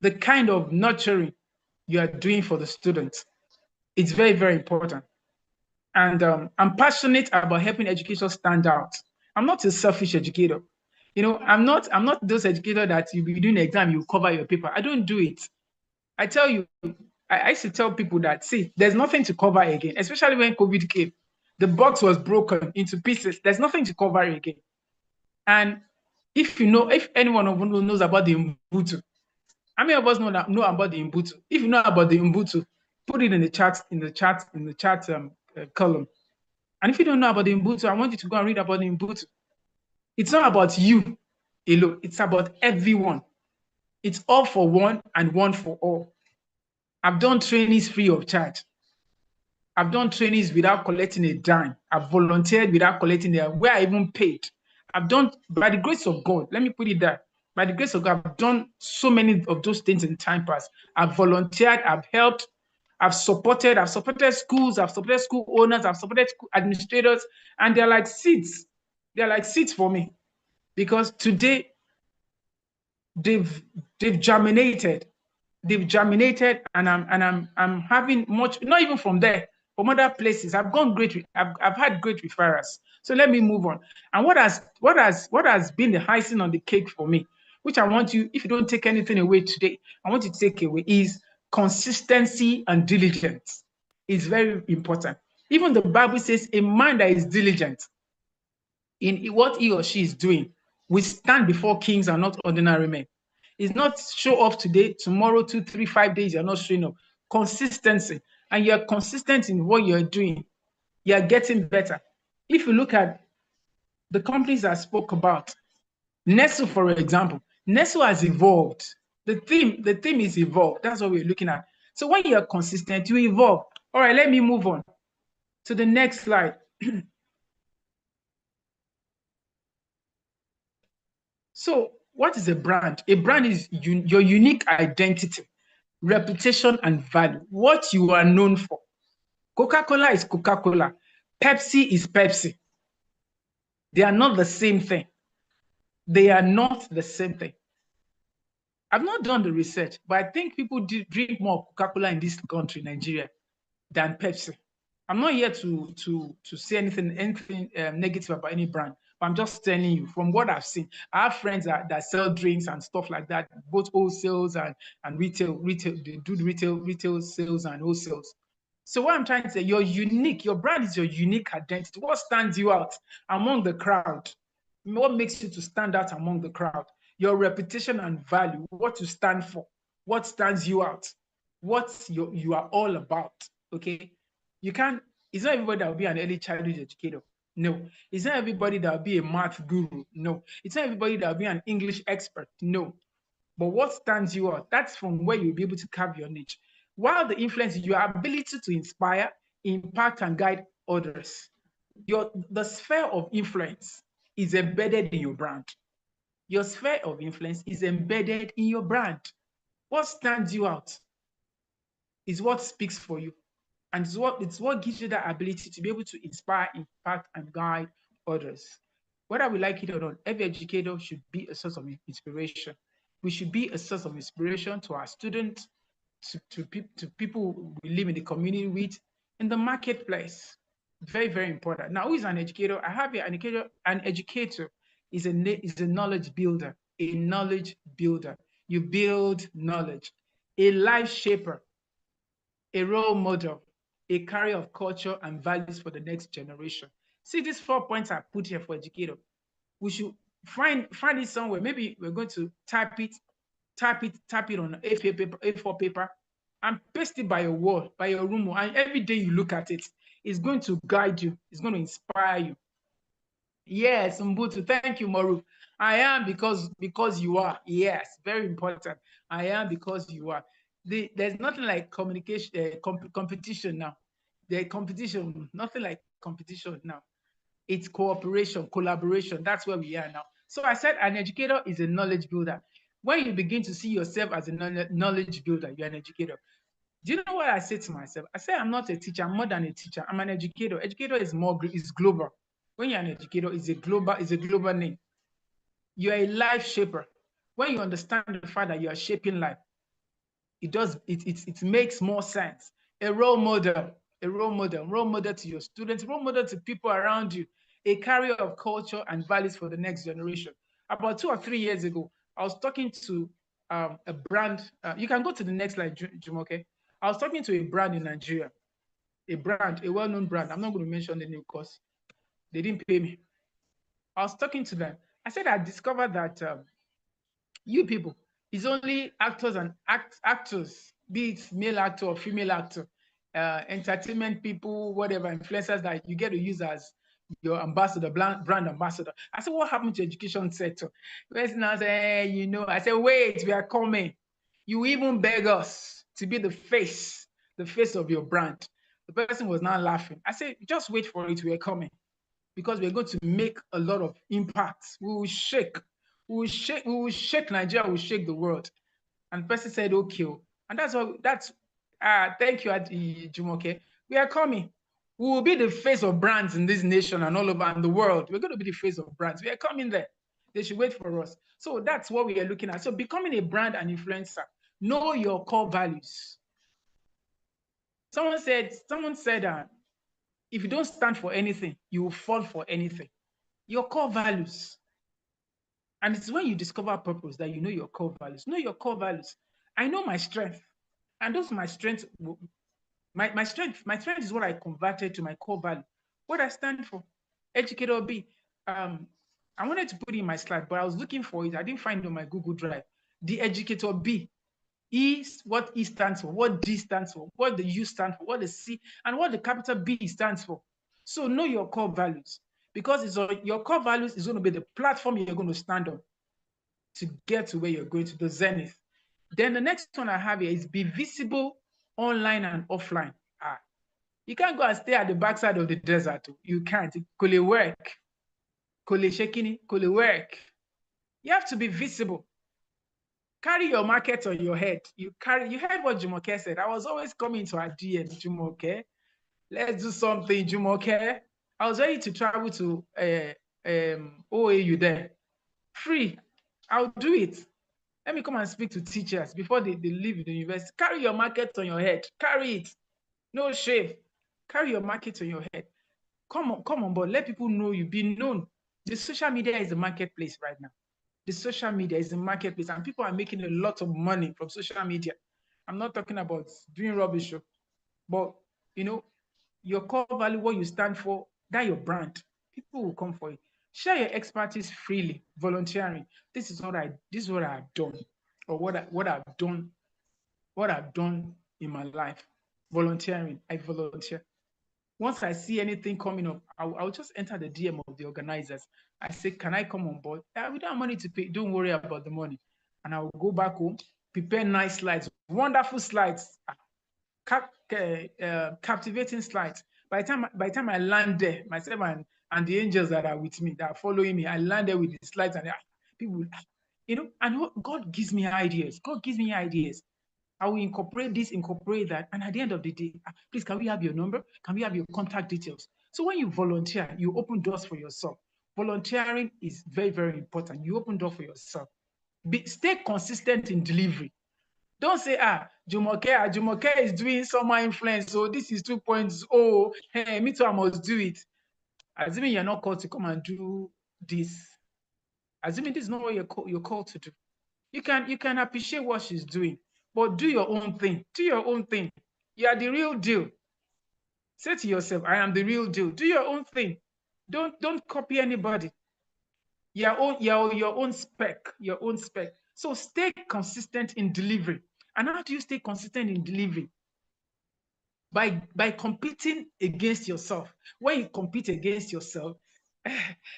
the kind of nurturing you are doing for the students. It's very, very important. And I'm passionate about helping educators stand out. I'm not a selfish educator. I'm not those educator that you be doing the exam, you cover your paper. I don't do it. I tell you, I used to tell people that, see, there's nothing to cover again, especially when COVID came. The box was broken into pieces. There's nothing to cover it again. And if anyone of you knows about the Ubuntu, how many of us know about the Ubuntu? If you know about the Ubuntu, put it in the chat column. And if you don't know about the Ubuntu, I want you to go and read about the Ubuntu. It's not about you alone. It's about everyone. It's all for one and one for all. I've done trainings free of charge. I've done trainings without collecting a dime. I've volunteered without collecting where I even paid. I've done, by the grace of God, let me put it there. By the grace of God, I've done so many of those things in time past. I've volunteered, I've helped, I've supported schools, I've supported school owners, I've supported school administrators, and they're like seeds. They're like seeds for me. Because today they've germinated. They've germinated, and I'm having much, not even from there, from other places. I've had great referrals. So let me move on. And what has been the icing on the cake for me, which I want you, if you don't take anything away today, I want you to take away, is consistency and diligence. Is very important. Even the Bible says a man that is diligent in what he or she is doing will stand before kings and not ordinary men. It's not show off today, tomorrow, 2, 3, 5 days, you're not showing up. Consistency. And you're consistent in what you're doing. You're getting better. If you look at the companies I spoke about, Nestle, for example, Nestle has evolved. The theme is evolved. That's what we're looking at. So when you're consistent, you evolve. All right, let me move on to the next slide. So what is a brand? A brand is your unique identity, reputation, and value. What you are known for. Coca-Cola is Coca-Cola. Pepsi is Pepsi. They are not the same thing. They are not the same thing. I've not done the research, but I think people drink more Coca-Cola in this country, Nigeria, than Pepsi. I'm not here to say anything negative about any brand, but I'm just telling you from what I've seen. I have friends that sell drinks and stuff like that, both wholesales and retail. They do retail sales and wholesales. So what I'm trying to say, you're unique. Your brand is your unique identity. What stands you out among the crowd? What makes you to stand out among the crowd? Your reputation and value, what you stand for, what stands you out, what you are all about. Okay, you can't. It's not everybody that will be an early childhood educator. No, it's not everybody that will be a math guru. No, it's not everybody that will be an English expert. No, but what stands you out? That's from where you'll be able to carve your niche. While the influence is your ability to inspire, impact, and guide others. The sphere of influence is embedded in your brand. Your sphere of influence is embedded in your brand. What stands you out is what speaks for you. And it's what gives you that ability to be able to inspire, impact, and guide others. Whether we like it or not, every educator should be a source of inspiration. We should be a source of inspiration to our students, to people we live in the community with, in the marketplace. Very, very important. Now, who is an educator? I have here an educator. An educator is a knowledge builder. A knowledge builder. You build knowledge. A life shaper, a role model, a carrier of culture and values for the next generation. See these 4 points I put here for educator. We should find it somewhere. Maybe we're going to tap it on A4 paper, and paste it by your wall, by your room, and every day you look at it, it's going to guide you. It's going to inspire you. Yes, Mbutu, thank you, Maru. I am because you are. Yes, very important. I am because you are. There's nothing like communication, competition now. The competition, nothing like competition now. It's cooperation, collaboration. That's where we are now. So I said an educator is a knowledge builder. When you begin to see yourself as a knowledge builder, you're an educator. Do you know what I say to myself? I say I'm not a teacher. I'm more than a teacher. I'm an educator. Educator is global. When you're an educator, it's a global name. You're a life shaper. When you understand the fact that you are shaping life, it makes more sense. A role model to your students, role model to people around you, a carrier of culture and values for the next generation. About 2 or 3 years ago, I was talking to a brand. You can go to the next slide, Jumoke. I was talking to a brand in Nigeria. a brand, a well-known brand. I'm not going to mention the name because they didn't pay me. I was talking to them. I said I discovered that you people is only actors and actors, be it male actor or female actor, entertainment people, whatever, influencers that you get to use as your ambassador, brand ambassador. I said, what happened to education sector? Person now say, hey, you know, I said, wait, we are coming. You even beg us to be the face of your brand. The person was now laughing. I said, just wait for it, we are coming because we're going to make a lot of impact. We will shake. We will shake Nigeria, we will shake the world. And the person said, okay. And that's thank you, Jumoke. We are coming. We will be the face of brands in this nation and all over the world. We're going to be the face of brands. We are coming there. They should wait for us. So that's what we are looking at. So becoming a brand and influencer, know your core values. Someone said, if you don't stand for anything, you will fall for anything. Your core values. And it's when you discover purpose that you know your core values. Know your core values. I know my strength. And those my strengths, my strength is what I converted to my core value. What I stand for. Educator B. I wanted to put in my slide, but I was looking for it. I didn't find it on my Google Drive. The Educator B. E, what E stands for, what D stands for, what the U stands for, what the C, and what the capital B stands for. So know your core values, because your core values is going to be the platform you're going to stand on to get to where you're going, to the zenith. Then the next one I have here is be visible online and offline. You can't go and stay at the backside of the desert. You can't. Could work. Could shakini, could work. You have to be visible. Carry your market on your head. You heard what Jumoke said. I was always coming to our DM, Jumoke. Let's do something, Jumoke. I was ready to travel to OAU there. Free. I'll do it. Let me come and speak to teachers before they leave the university. Carry your market on your head. Carry it. No shame. Carry your market on your head. Come on board. Let people know you. Be known. The social media is the marketplace right now. The social media is the marketplace, and people are making a lot of money from social media. I'm not talking about doing rubbish, but your core value, what you stand for, that your brand. People will come for you. Share your expertise freely, volunteering. This is what I've done, or what I've done in my life. Volunteering. I volunteer. Once I see anything coming up, I'll just enter the DM of the organizers. I say, can I come on board? We don't have money to pay. Don't worry about the money. And I'll go back home, prepare nice slides, wonderful slides, captivating slides. By the time I land there, myself and the angels that are with me, that are following me, I land there with the slides, and people, and God gives me ideas. God gives me ideas. I will incorporate this, incorporate that. And at the end of the day, please, can we have your number? Can we have your contact details? So when you volunteer, you open doors for yourself. Volunteering is very, very important. You open doors for yourself. Stay consistent in delivery. Don't say, Jumoke is doing summer influence, so this is 2.0. Hey, me too, I must do it. Assuming you're not called to come and do this. Assuming this is not what you're called to do. You can appreciate what she's doing, but do your own thing. Do your own thing. You are the real deal. Say to yourself, I am the real deal. Do your own thing. Don't copy anybody. Your own spec. Your own spec. So stay consistent in delivery. And how do you stay consistent in delivery? By competing against yourself. When you compete against yourself,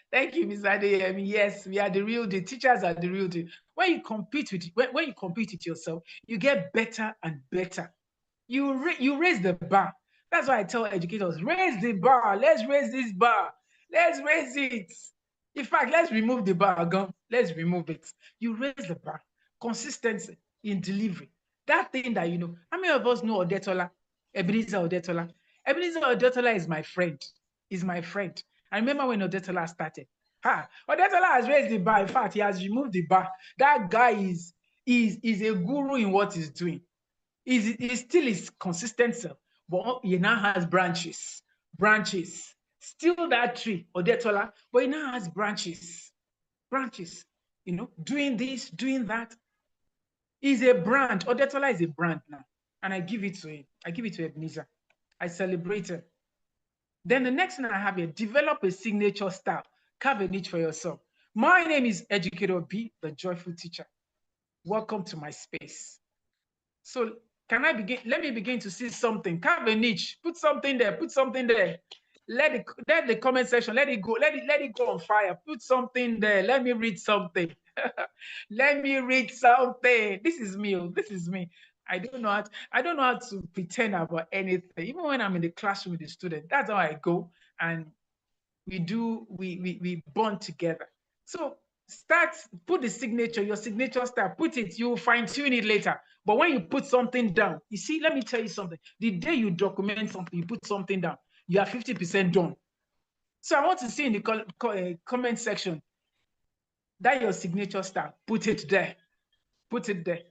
thank you, Ms. Adeyemi. Yes, we are the real deal. Teachers are the real deal. When you compete with yourself, you get better and better. You raise the bar. That's why I tell educators, raise the bar. Let's raise this bar. Let's raise it. In fact, let's remove the bar. Let's remove it. You raise the bar. Consistency in delivery. That thing that you know. How many of us know Odetola? Ebenezer Odetola. Ebenezer Odetola is my friend. Is my friend. I remember when Odetola started. Odetola has raised the bar. In fact, he has removed the bar. That guy is a guru in what he's doing. He still is consistent self, but he now has branches. Still that tree, Odetola, but he now has branches. Doing this, doing that. He's a brand. Odetola is a brand now. And I give it to him. I give it to Ebenezer. I celebrate it. Then the next thing I have here, develop a signature style. Carve a niche for yourself. My name is Educator B, the joyful teacher. Welcome to my space. So can I begin? Let me begin to see something. Carve a niche. Put something there. Put something there. Let the comment section. Let it go. Let it go on fire. Put something there. Let me read something. Let me read something. This is me. This is me. I don't know how to pretend about anything. Even when I'm in the classroom with the student, that's how I go. And we bond together. So put the signature, your signature style, put it, you fine tune it later. But when you put something down, you see, let me tell you something. The day you document something, you put something down, you are 50% done. So I want to see in the comment section that your signature style, put it there. Put it there.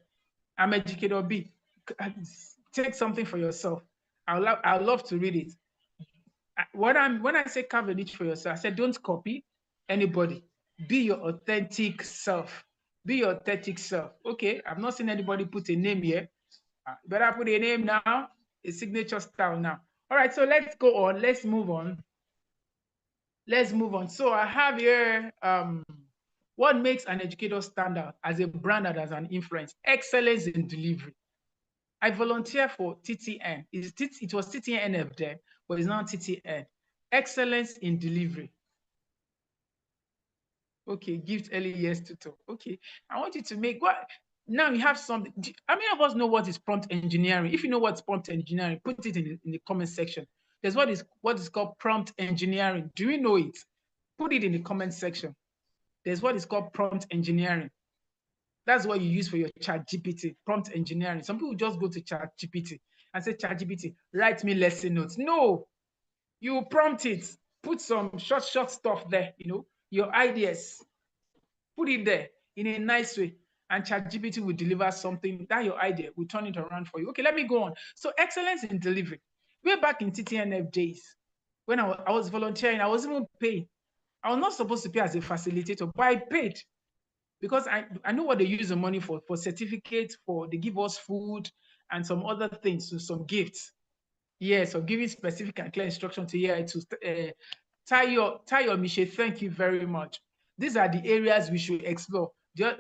I'm Educator B. Take something for yourself. I'd love to read it. When I say carve a niche for yourself, I said don't copy anybody. Be your authentic self. Be your authentic self. Okay, I've not seen anybody put a name here. Better put a name now, a signature style now. All right, so let's go on. Let's move on. Let's move on. So I have here what makes an educator stand out as a brand and as an influence? Excellence in delivery. I volunteer for TTN. It was TTNF then, but it's now TTN. Excellence in delivery. Okay, gift early years tutor. Okay, I want you to make what now you have something. How many of us know what is prompt engineering? If you know what's prompt engineering, put it in the comment section. There's what is called prompt engineering. Do you know it? Put it in the comment section. There's what is called prompt engineering. That's what you use for your chat GPT, prompt engineering. Some people just go to chat GPT and say, chat GPT, write me lesson notes. No, you prompt it, put some short stuff there, your ideas, put it there in a nice way, and ChatGPT will deliver something that your idea will turn it around for you. Okay, let me go on. So excellence in delivery. Way back in TTNF days, when I was volunteering, I was even paid. I was not supposed to pay as a facilitator, but I paid because I know what they use the money for certificates, they give us food and some other things, so some gifts. Yes, of giving specific and clear instruction to AI to Tayo Miche, thank you very much. These are the areas we should explore. When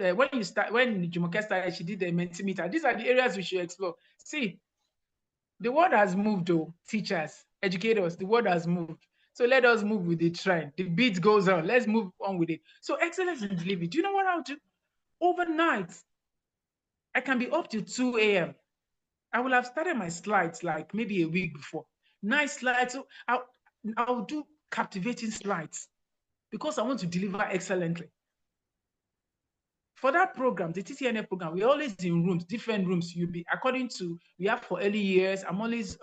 Jumoke started, she did the Mentimeter. These are the areas we should explore. See, the world has moved, though. Teachers, educators, the world has moved. So let us move with the trend. The beat goes on. Let's move on with it. So excellence in delivery. Do you know what I'll do? Overnight, I can be up to 2 a.m. I will have started my slides like maybe a week before. Nice slides. So I'll do captivating slides because I want to deliver excellently. For that program, the TTNF program, we're always in rooms, different rooms. We have for early years. I'm always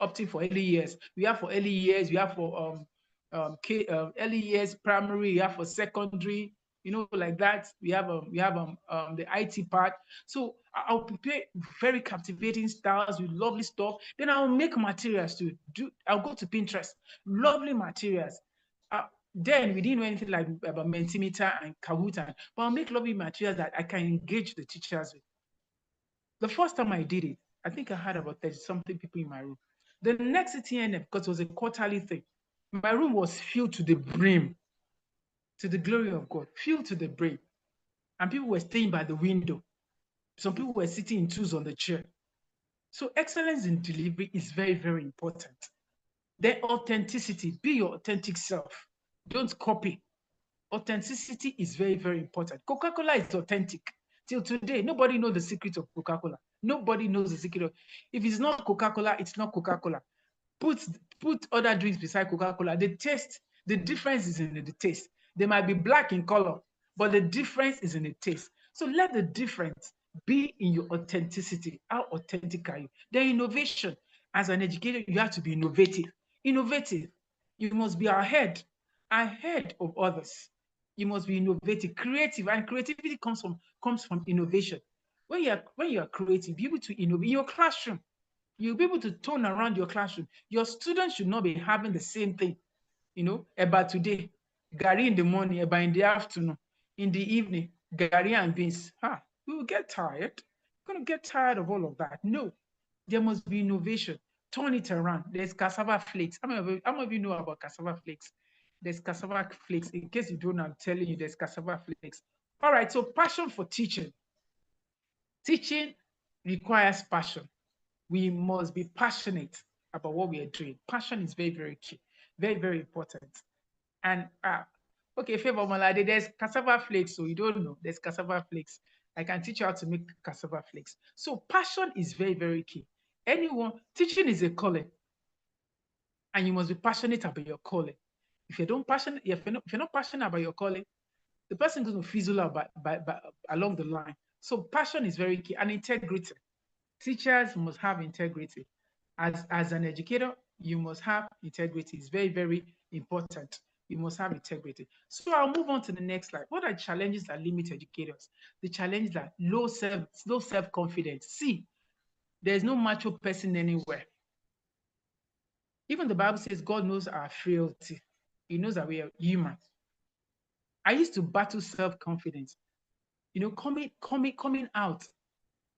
opting for early years. We have for early years, we have for early years primary, we have for secondary, like that. We have the IT part. So I'll prepare very captivating styles with lovely stuff. Then I'll make materials to do. I'll go to Pinterest, lovely materials. Then we didn't know anything like about Mentimeter and Kahoot, but I'll make lovely materials that I can engage the teachers with. The first time I did it, I think I had about 30 something people in my room. The next TNF, because it was a quarterly thing, my room was filled to the brim, to the glory of God, filled to the brim. And people were staying by the window. Some people were sitting in twos on the chair. So excellence in delivery is very, very important. Then authenticity, be your authentic self. Don't copy. Authenticity is very, very important. Coca-Cola is authentic. Till today, nobody knows the secret of Coca-Cola. Nobody knows the secret of. If it's not Coca-Cola, it's not Coca-Cola. Put other drinks beside Coca-Cola. The difference is in the taste. They might be black in color, but the difference is in the taste. So let the difference be in your authenticity. How authentic are you? The innovation. As an educator, you have to be innovative. Innovative. You must be ahead of others. You must be innovative, creative, and creativity comes from innovation. When you are creative, be able to innovate in your classroom. You'll be able to turn around your classroom. Your students should not be having the same thing, about today, Gary in the morning, about in the afternoon, in the evening, Gary and beans. We will get tired. We're going to get tired of all of that. No, there must be innovation. turn it around. There's cassava flakes. How many of you know about cassava flakes? There's cassava flakes. In case you don't know, I'm telling you, there's cassava flakes. All right, so passion for teaching. Teaching requires passion. We must be passionate about what we are doing. Passion is very, very key, very, very important. And okay, Favor Malade, there's cassava flakes, so you don't know. There's cassava flakes. I can teach you how to make cassava flakes. So passion is very, very key. Teaching is a calling, and you must be passionate about your calling. If you don't passionate, if you're not passionate about your calling, the person is going to fizzle out by along the line. So passion is very key, and integrity. Teachers must have integrity. As an educator, you must have integrity. It's very, very important. You must have integrity. So I'll move on to the next slide. What are challenges that limit educators? The challenge that low self-confidence. See, there's no macho person anywhere. Even the Bible says God knows our frailty. He knows that we are human. I used to battle self-confidence. Coming out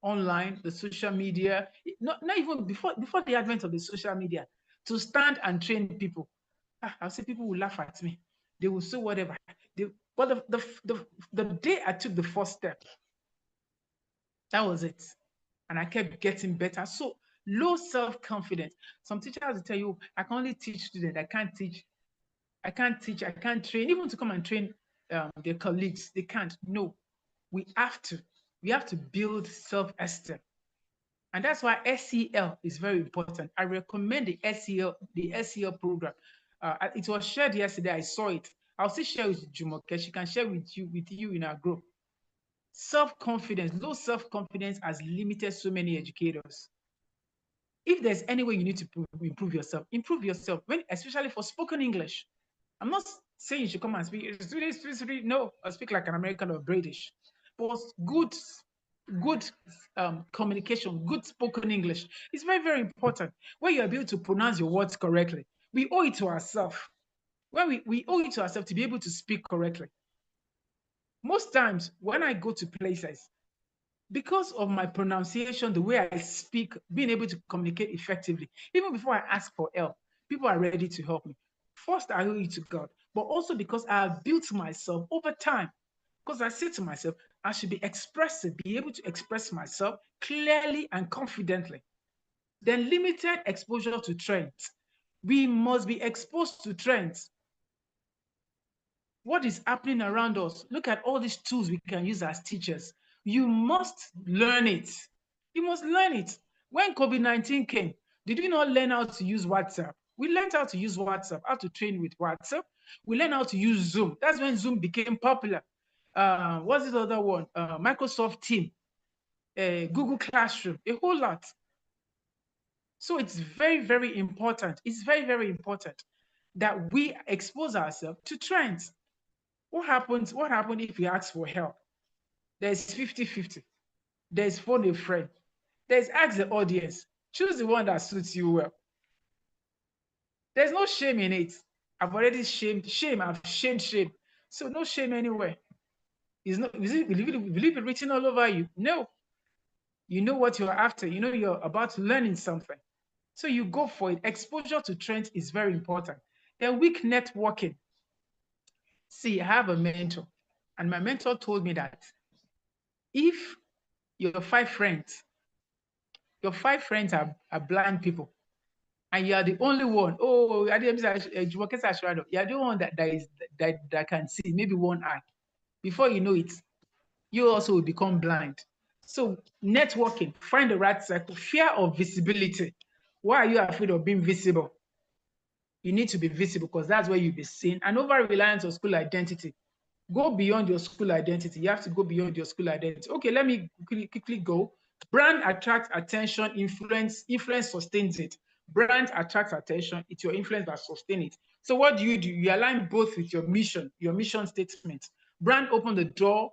online, the social media, not even before the advent of the social media, to stand and train people. I'll say people will laugh at me. They will say whatever. But the day I took the first step, that was it. And I kept getting better. So low self-confidence. Some teachers will tell you, I can only teach students. I can't teach. I can't train. Even to come and train their colleagues, they can't. No, we have to. We have to build self-esteem. And that's why SEL is very important. I recommend the SEL program. It was shared yesterday. I saw it. I'll still share with Jumoke. She can share with you in our group. Self-confidence, low self-confidence has limited so many educators. If there's any way you need to improve yourself, especially for spoken English. I'm not saying you should come and speak. No, I speak like an American or British. But good communication, good spoken English is very, very important. Where you're able to pronounce your words correctly. We owe it to ourselves. When we owe it to ourselves to be able to speak correctly. Most times when I go to places, because of my pronunciation, the way I speak, being able to communicate effectively, even before I ask for help, people are ready to help me. First, I owe it to God, but also because I have built myself over time. Because I say to myself, I should be expressive, be able to express myself clearly and confidently. Then limited exposure to trends. We must be exposed to trends. What is happening around us? Look at all these tools we can use as teachers. You must learn it. You must learn it. When COVID-19 came, did we not learn how to use WhatsApp? We learned how to use WhatsApp, how to train with WhatsApp. We learned how to use Zoom. That's when Zoom became popular. What's this other one? Microsoft Team, Google Classroom, a whole lot. So it's very, very important. It's very, very important that we expose ourselves to trends. What happens if you ask for help? There's 50-50. There's phone a friend. There's ask the audience. Choose the one that suits you well. There's no shame in it. I've already shamed shame. I've shamed shame. So no shame anywhere. Will it be written all over you? No. You know what you're after. You know you're about learning something. So you go for it. Exposure to trends is very important. Then weak networking. See, I have a mentor, and my mentor told me that if your five friends are blind people, and you are the only one, you are the one that can see, maybe one eye. Before you know it, you also will become blind. So networking, find the right circle. Fear of visibility. Why are you afraid of being visible? You need to be visible because that's where you'll be seen. And over-reliance on school identity. Go beyond your school identity. You have to go beyond your school identity. Okay, let me quickly go. Brand attracts attention, influence sustains it. Brand attracts attention, it's your influence that sustains it. So what do? You align both with your mission statement. Brand open the door,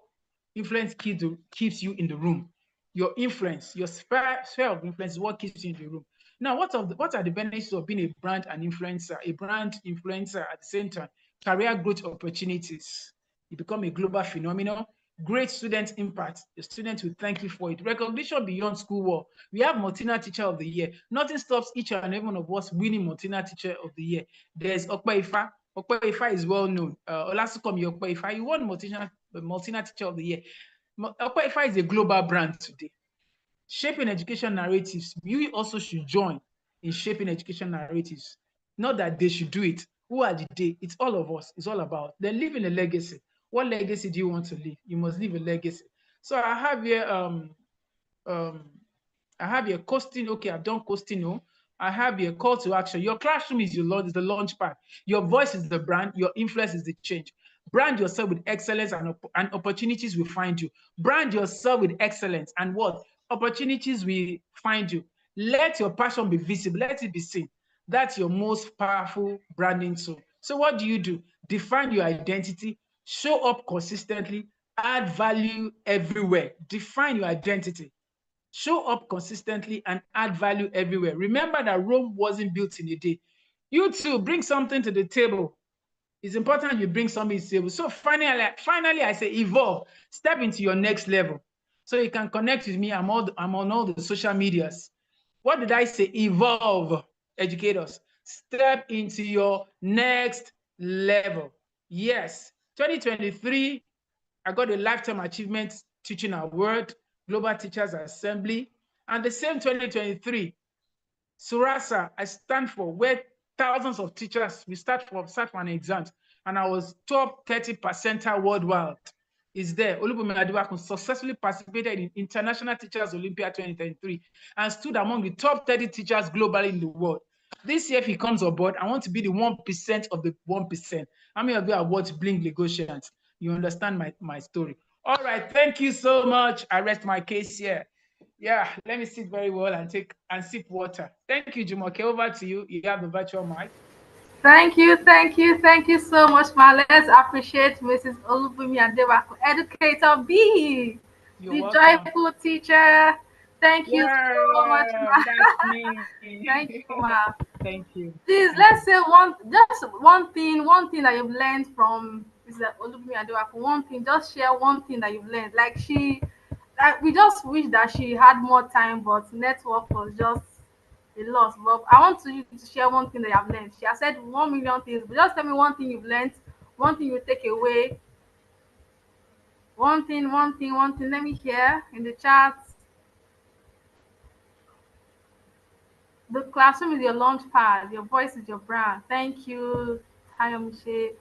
influence keeps you in the room. Your influence, your sphere of influence is what keeps you in the room. Now, what are the benefits of being a brand influencer at the same time? Career growth opportunities. You become a global phenomenon. great student impact. The students will thank you for it. Recognition beyond school work. We have Martina Teacher of the Year. Nothing stops each and every one of us winning Martina Teacher of the Year. There's Okpaifa. Okpaifa is well known. Olasukomi Okpaifa, he won Martina Teacher of the Year. Okpaifa is a global brand today. Shaping education narratives. We also should join in shaping education narratives. Not that they should do it. Who are the they? It's all of us. It's all about. Then leaving a legacy. What legacy do you want to leave? You must leave a legacy. So I have here um I have your costing. Okay, I've done costing. No, I have your call to action. Your classroom is is the launch pad. Your voice is the brand. Your influence is the change. Brand yourself with excellence and opportunities will find you. Brand yourself with excellence and what? Opportunities will find you. Let your passion be visible. Let it be seen. That's your most powerful branding tool. So what do? Define your identity, show up consistently, add value everywhere. Define your identity. Show up consistently and add value everywhere. Remember that Rome wasn't built in a day. You too, bring something to the table. It's important you bring something to the table. So finally, I say evolve. Step into your next level. So you can connect with me. I'm on all the social medias. What did I say? Evolve, educators. Step into your next level. Yes, 2023, I got a Lifetime Achievement Teaching Award, Global Teachers Assembly. And the same 2023, Surasa, I stand for, where thousands of teachers, we start for an exam, and I was top 30 percentile worldwide. Is there. Olubunmi Adiwakun successfully participated in International Teachers Olympia 2023 and stood among the top 30 teachers globally in the world. This year, if he comes on board, I want to be the 1% of the 1%. How many of you have watched Blink Negotiants? You understand my story. All right, thank you so much. I rest my case here. Yeah, let me sit very well and sip water. Thank you, Jumoke. Over to you. You have the virtual mic. Thank you so much, ma. Let's appreciate Mrs. Olubumi Adewaku, Educator B, You're the welcome. joyful teacher. Thank you so much, Yeah, ma. that's me. Thank you, ma. Thank you. Please, Thank let's you. say one thing that you've learned from Mrs. Olubumi Adewaku. One thing, just share one thing that you've learned. Like we just wish that she had more time, but network was just a loss. But I want you to share one thing that you have learned. She has said 1 million things, but just tell me one thing you've learned, one thing you take away, one thing. Let me hear in the chat. The classroom is your launch pad. Your voice is your brand. Thank you, Tayomiche.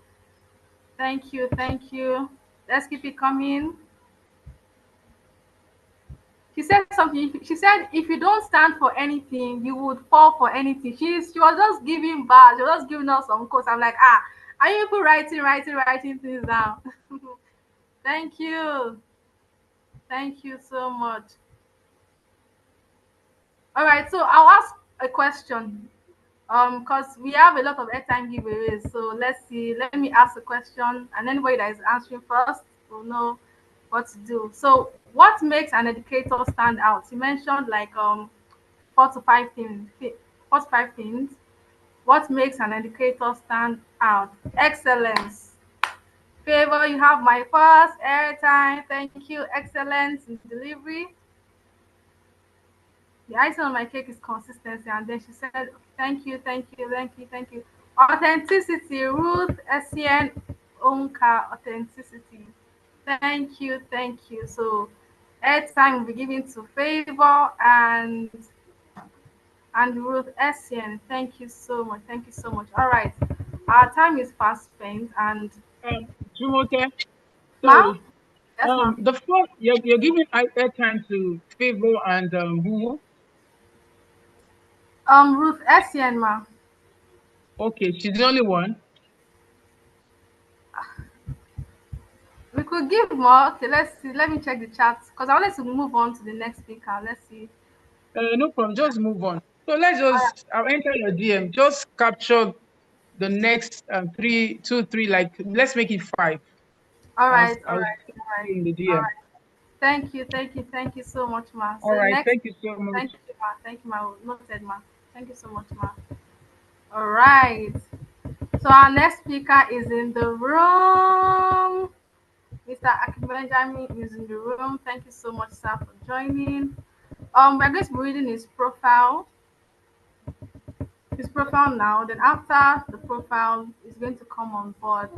Thank you. Let's keep it coming. She said something. She said, "If you don't stand for anything, you would fall for anything." She was just giving bars. She was just giving us some quotes. I'm like, are you people writing things down? Thank you. Thank you so much. All right, so I'll ask a question. Because we have a lot of airtime giveaways. So let's see. Let me ask a question, and anybody that is answering first will know what to do. So, what makes an educator stand out? You mentioned like 4 to 5 things. 4 to 5 things. What makes an educator stand out? Excellence. Favor, you have my first airtime. Thank you. Excellence in delivery. The icing on my cake is consistency. And then she said, thank you. Authenticity, Ruth SCN Onka, authenticity. Thank you. So, airtime will be given to Favor and Ruth SCN. Thank you so much. Thank you so much. All right. Our time is fast spent. And, Jumoke, ma'am? sorry. Yes, ma'am. The first you're giving airtime to Favor and who? Ruth SCN, ma'am. Okay, she's the only one. We could give more. Okay, let's see. Let me check the chat because I wanted to move on to the next speaker. Let's see. No problem. Just move on. So let's just. I'll enter your DM. Just capture the next three, two, three. Like let's make it five. All I'll right, all right, see you in the all DM. right. Thank you so much, ma. All So right. next, Thank you so much. thank you, ma. Noted, ma. Thank you so much, ma. All right. So our next speaker is in the room. Mr. Akin Benjamin is in the room. Thank you so much, sir, for joining. We're going to be reading his profile now. Then after the profile is going to come on board.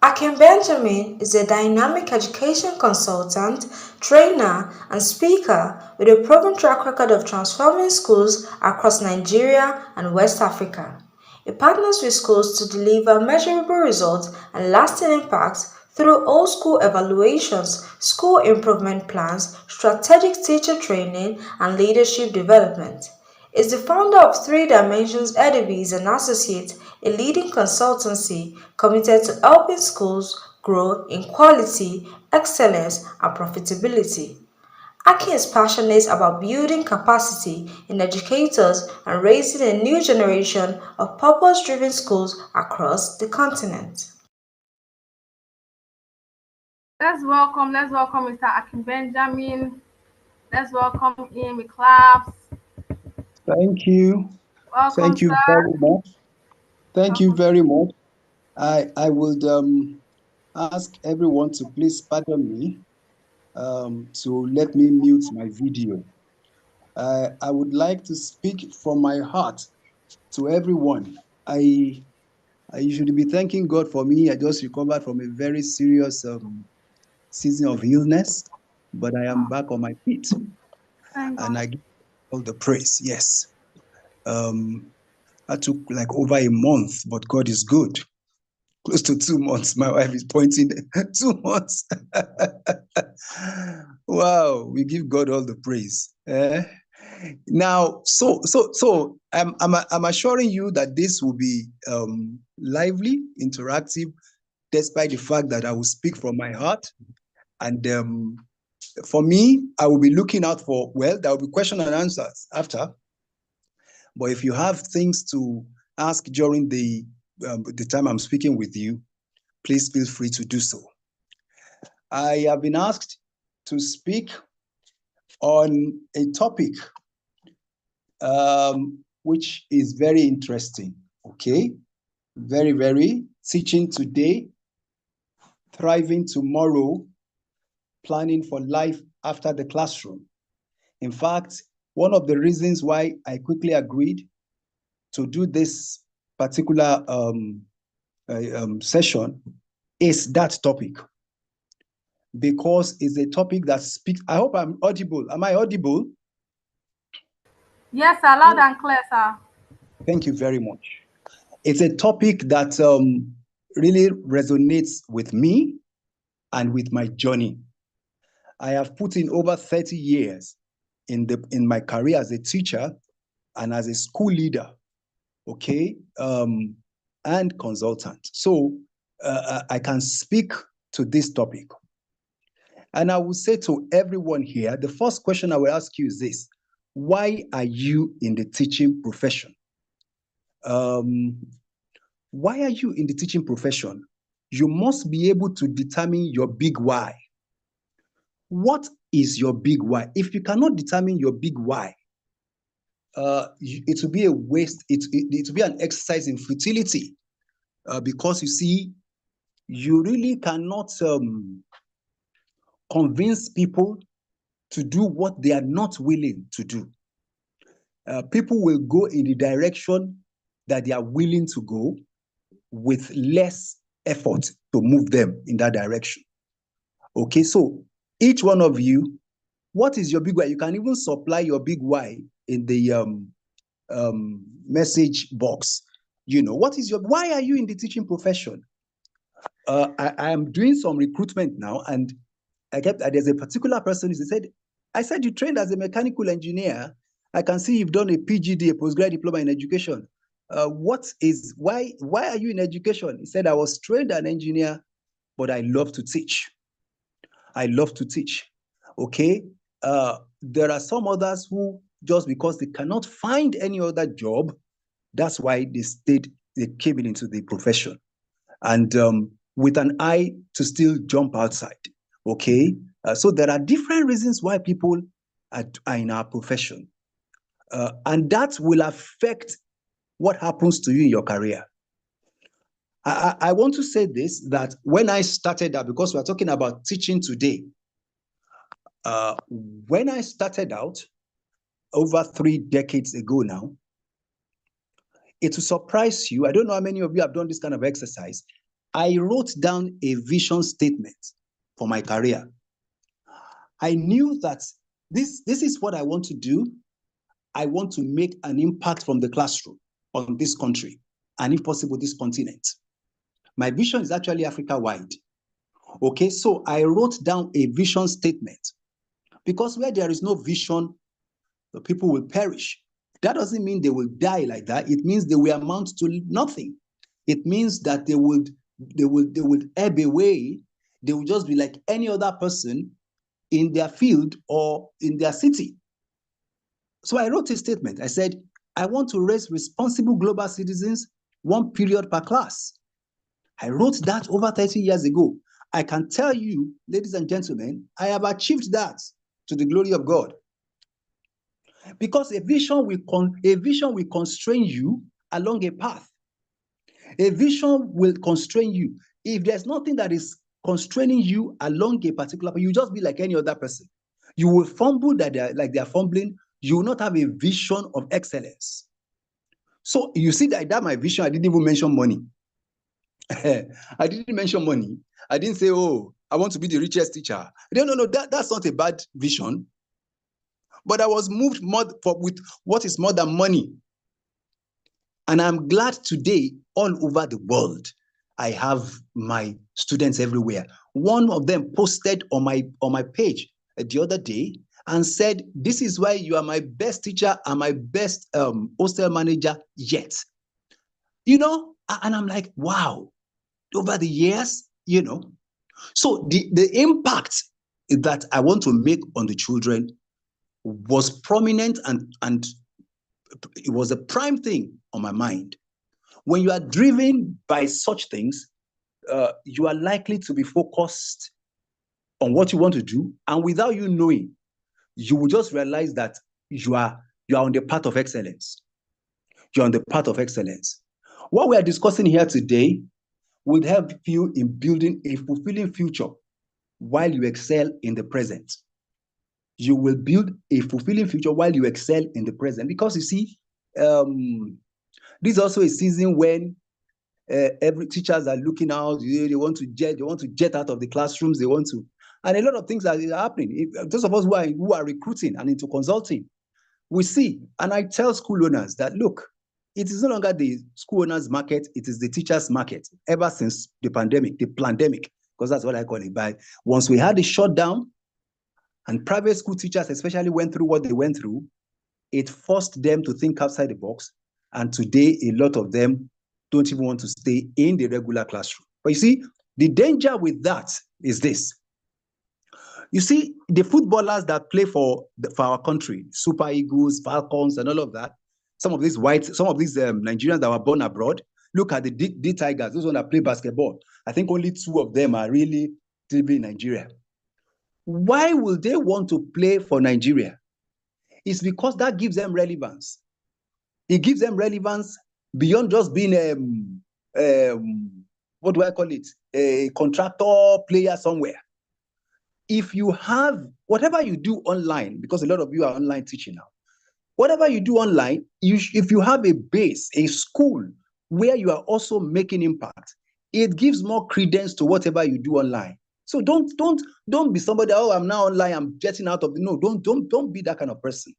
Akin Benjamin is a dynamic education consultant, trainer, and speaker with a proven track record of transforming schools across Nigeria and West Africa. He partners with schools to deliver measurable results and lasting impacts through old school evaluations, school improvement plans, strategic teacher training, and leadership development. Is the founder of Three Dimensions Edu and Associate, a leading consultancy committed to helping schools grow in quality, excellence, and profitability. Aki is passionate about building capacity in educators and raising a new generation of purpose-driven schools across the continent. Let's welcome Mr. Akin Benjamin. Let's welcome him with claps. Thank you. Welcome, Thank you very sir. much. Thank you Welcome. very much. I would ask everyone to please pardon me to let me mute my video. I would like to speak from my heart to everyone. I should be thanking God for me. I just recovered from a very serious season of illness, but I am back on my feet Thank and God. I give all the praise. Yes. Um, I took like over a month, but God is good. Close to 2 months. My wife is pointing 2 months. Wow, we give God all the praise. Now, so I'm assuring you that this will be lively, interactive, despite the fact that I will speak from my heart. And for me, I will be looking out for, well, there will be question and answers after. But if you have things to ask during the time I'm speaking with you, please feel free to do so. I have been asked to speak on a topic which is very interesting, okay? Very, very. Teaching today, thriving tomorrow, planning for life after the classroom. In fact, one of the reasons why I quickly agreed to do this particular session is that topic, because it's a topic that speaks. I hope I'm audible. Am I audible? Yes, sir. Loud and clear, sir. Thank you very much. It's a topic that really resonates with me and with my journey. I have put in over 30 years in my career as a teacher and as a school leader, okay, and consultant. So I can speak to this topic. And I will say to everyone here, the first question I will ask you is this: why are you in the teaching profession? Why are you in the teaching profession? You must be able to determine your big why. What is your big why? If you cannot determine your big why, it will be a waste. It will be an exercise in futility, because you see, you really cannot convince people to do what they are not willing to do. People will go in the direction that they are willing to go with less effort to move them in that direction. Okay, so each one of you, what is your big why? You can even supply your big why in the message box. You know, what is your, why are you in the teaching profession? I am doing some recruitment now, and there's a particular person who said, I said, you trained as a mechanical engineer. I can see you've done a PGD, a postgraduate diploma in education. Why are you in education? He said, I was trained as an engineer, but I love to teach. I love to teach. Okay. There are some others who, just because they cannot find any other job, that's why they came into the profession. And with an eye to still jump outside. Okay. So there are different reasons why people are in our profession. And that will affect what happens to you in your career. I want to say this, that when I started out, because we're talking about teaching today, when I started out over 3 decades ago now, it will surprise you. I don't know how many of you have done this kind of exercise. I wrote down a vision statement for my career. I knew that this is what I want to do. I want to make an impact from the classroom on this country, and if possible, this continent. My vision is actually Africa-wide. Okay, so I wrote down a vision statement, because where there is no vision, the people will perish. That doesn't mean they will die like that. It means they will amount to nothing. It means that they would ebb away. They will just be like any other person in their field or in their city. So I wrote a statement. I said, I want to raise responsible global citizens, 1 period per class. I wrote that over 30 years ago. I can tell you, ladies and gentlemen, I have achieved that to the glory of God. Because a vision will constrain you along a path. A vision will constrain you. If there's nothing that is constraining you along a particular path, you just be like any other person. You will fumble that they're fumbling. You will not have a vision of excellence. So you see that my vision, I didn't even mention money. I didn't mention money. I didn't say, oh, I want to be the richest teacher. No, that's not a bad vision. But I was moved with what is more than money. And I'm glad today, all over the world, I have my students everywhere. One of them posted on my page the other day and said, this is why you are my best teacher and my best hostel manager yet. And I'm like, wow, over the years, So the impact that I want to make on the children was prominent, and it was a prime thing on my mind. When you are driven by such things, you are likely to be focused on what you want to do, and without you knowing, you will just realize that you are on the path of excellence. You're on the path of excellence. What we are discussing here today will help you in building a fulfilling future while you excel in the present. You will build a fulfilling future while you excel in the present. Because you see, this is also a season when every teachers are looking out. They want to jet out of the classrooms. And a lot of things are happening. Those of us who are recruiting and into consulting, we see, and I tell school owners that, look, it is no longer the school owners' market, it is the teachers' market, ever since the pandemic, because that's what I call it. But once we had the shutdown, and private school teachers especially went through what they went through, it forced them to think outside the box. And today, a lot of them don't even want to stay in the regular classroom. But you see, the danger with that is this. You see, the footballers that play for our country, Super Eagles, Falcons, and all of that, some of these Nigerians that were born abroad, look at the D Tigers, those ones that play basketball. I think only 2 of them are really in Nigeria. Why will they want to play for Nigeria? It's because that gives them relevance. It gives them relevance beyond just being what do I call it? A contractor player somewhere. If you have whatever you do online, because a lot of you are online teaching now, whatever you do online, if you have a base, a school where you are also making impact, it gives more credence to whatever you do online. So don't be somebody, oh, I'm now online, I'm getting out of the, no, don't be that kind of person.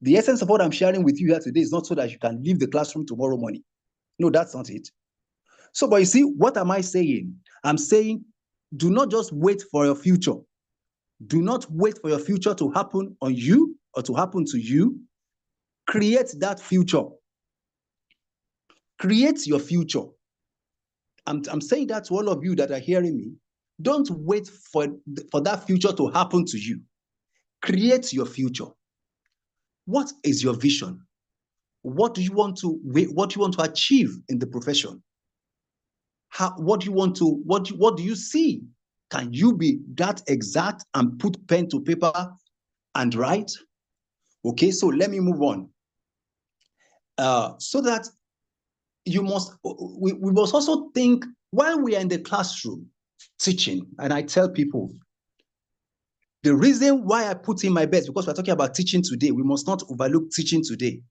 The essence of what I'm sharing with you here today is not so that you can leave the classroom tomorrow morning. No, that's not it. So, but you see, what am I saying? I'm saying, do not just wait for your future. Do not wait for your future to happen on you or to happen to you. Create that future. Create your future. I'm saying that to all of you that are hearing me. Don't wait for that future to happen to you. Create your future. What is your vision? What do you want to achieve in the profession? What do you see? Can you be that exact and put pen to paper and write? Okay, so let me move on. So that we must also think while we are in the classroom teaching, and I tell people, the reason why I put in my best, because we're talking about teaching today, we must not overlook teaching today.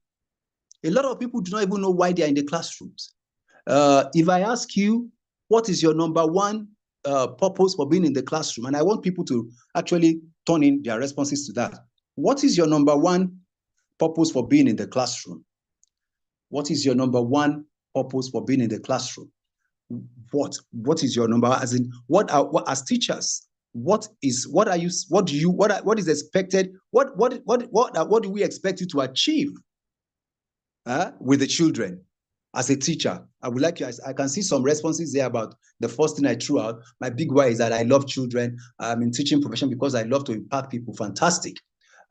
A lot of people do not even know why they are in the classrooms. If I ask you, what is your number one purpose for being in the classroom? And I want people to actually turn in their responses to that. What is your number one purpose for being in the classroom? What is your number one purpose for being in the classroom? What is your number, as in what as teachers, what is expected, what do we expect you to achieve with the children as a teacher? I can see some responses there about the first thing I threw out. My big why is that I love children. I'm in teaching profession because I love to impact people. Fantastic.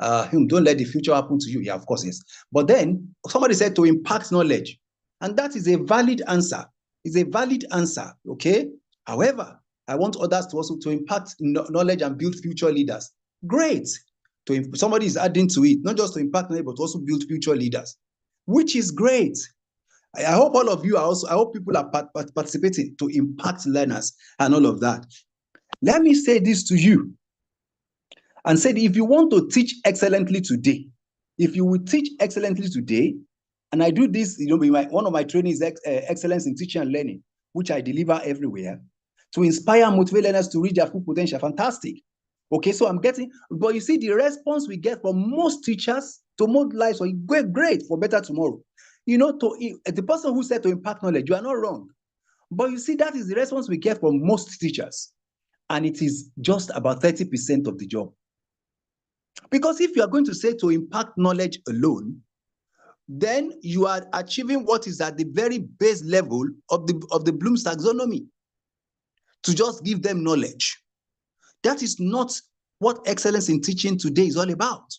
Don't let the future happen to you. Yeah, of course, yes. But then somebody said to impact knowledge, and that is a valid answer. It's a valid answer, okay? However, I want others to also to impact knowledge and build future leaders. Great. Somebody is adding to it, not just to impact knowledge, but also build future leaders, which is great. I hope all of you are also, I hope people are participating to impact learners and all of that. Let me say this to you and say, if you want to teach excellently today, if you will teach excellently today, and I do this, one of my trainings is excellence in teaching and learning, which I deliver everywhere, to inspire and motivate learners to reach their full potential. Fantastic. Okay, so but you see the response we get from most teachers to mold lives, or great for better tomorrow. The person who said to impact knowledge, you are not wrong. But you see, that is the response we get from most teachers. And it is just about 30% of the job. Because if you are going to say to impact knowledge alone, then you are achieving what is at the very base level of the Bloom's taxonomy, to just give them knowledge. That is not what excellence in teaching today is all about.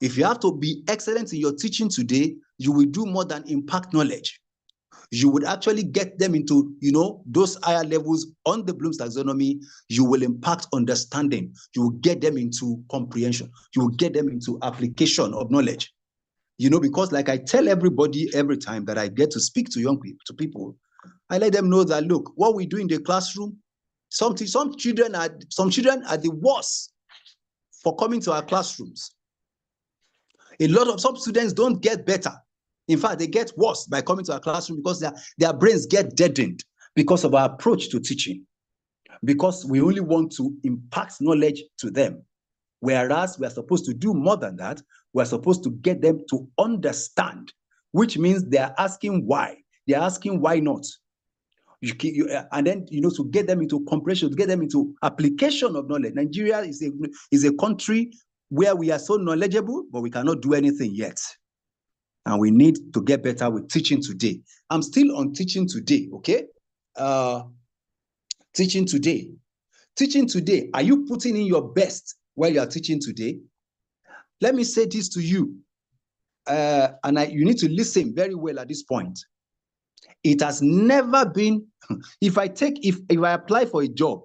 If you have to be excellent in your teaching today, you will do more than impact knowledge. You would actually get them into, those higher levels on the Bloom's taxonomy. You will impact understanding. You will get them into comprehension. You will get them into application of knowledge. Because like I tell everybody every time that I get to speak to people, I let them know that, look, what we do in the classroom, some children are the worst for coming to our classrooms. Some students don't get better. In fact, they get worse by coming to our classroom because their brains get deadened because of our approach to teaching, because we only want to impact knowledge to them. Whereas we are supposed to do more than that. We're supposed to get them to understand, which means they are asking why. They're asking why not. And then, to get them into comprehension, to get them into application of knowledge. Nigeria is a country where we are so knowledgeable, but we cannot do anything yet. And we need to get better with teaching today. I'm still on teaching today, okay? Teaching today. Teaching today. Are you putting in your best while you are teaching today? Let me say this to you, you need to listen very well at this point. It has never been, if I apply for a job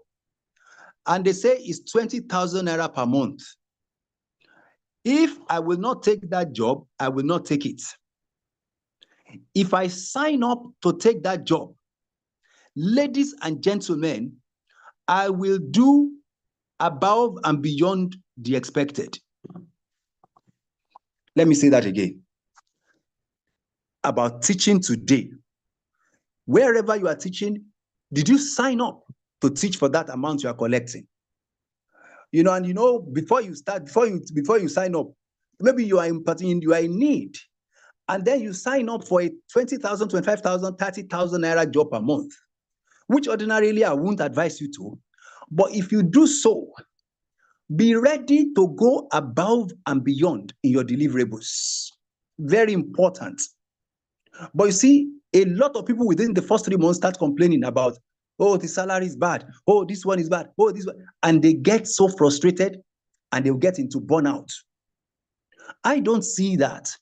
and they say it's 20,000 naira per month, if I will not take that job, I will not take it. If I sign up to take that job, ladies and gentlemen, I will do above and beyond the expected. Let me say that again. About teaching today. Wherever you are teaching, did you sign up to teach for that amount you are collecting? Before you sign up, maybe you are in need, and then you sign up for a 20,000, 25,000, 30,000 naira job per month. which ordinarily I won't advise you to. But if you do so, be ready to go above and beyond in your deliverables. Very important. But you see, a lot of people within the first 3 months start complaining about, oh, the salary is bad. Oh, this one is bad. Oh, this one. And they get so frustrated and they'll get into burnout. I don't see that.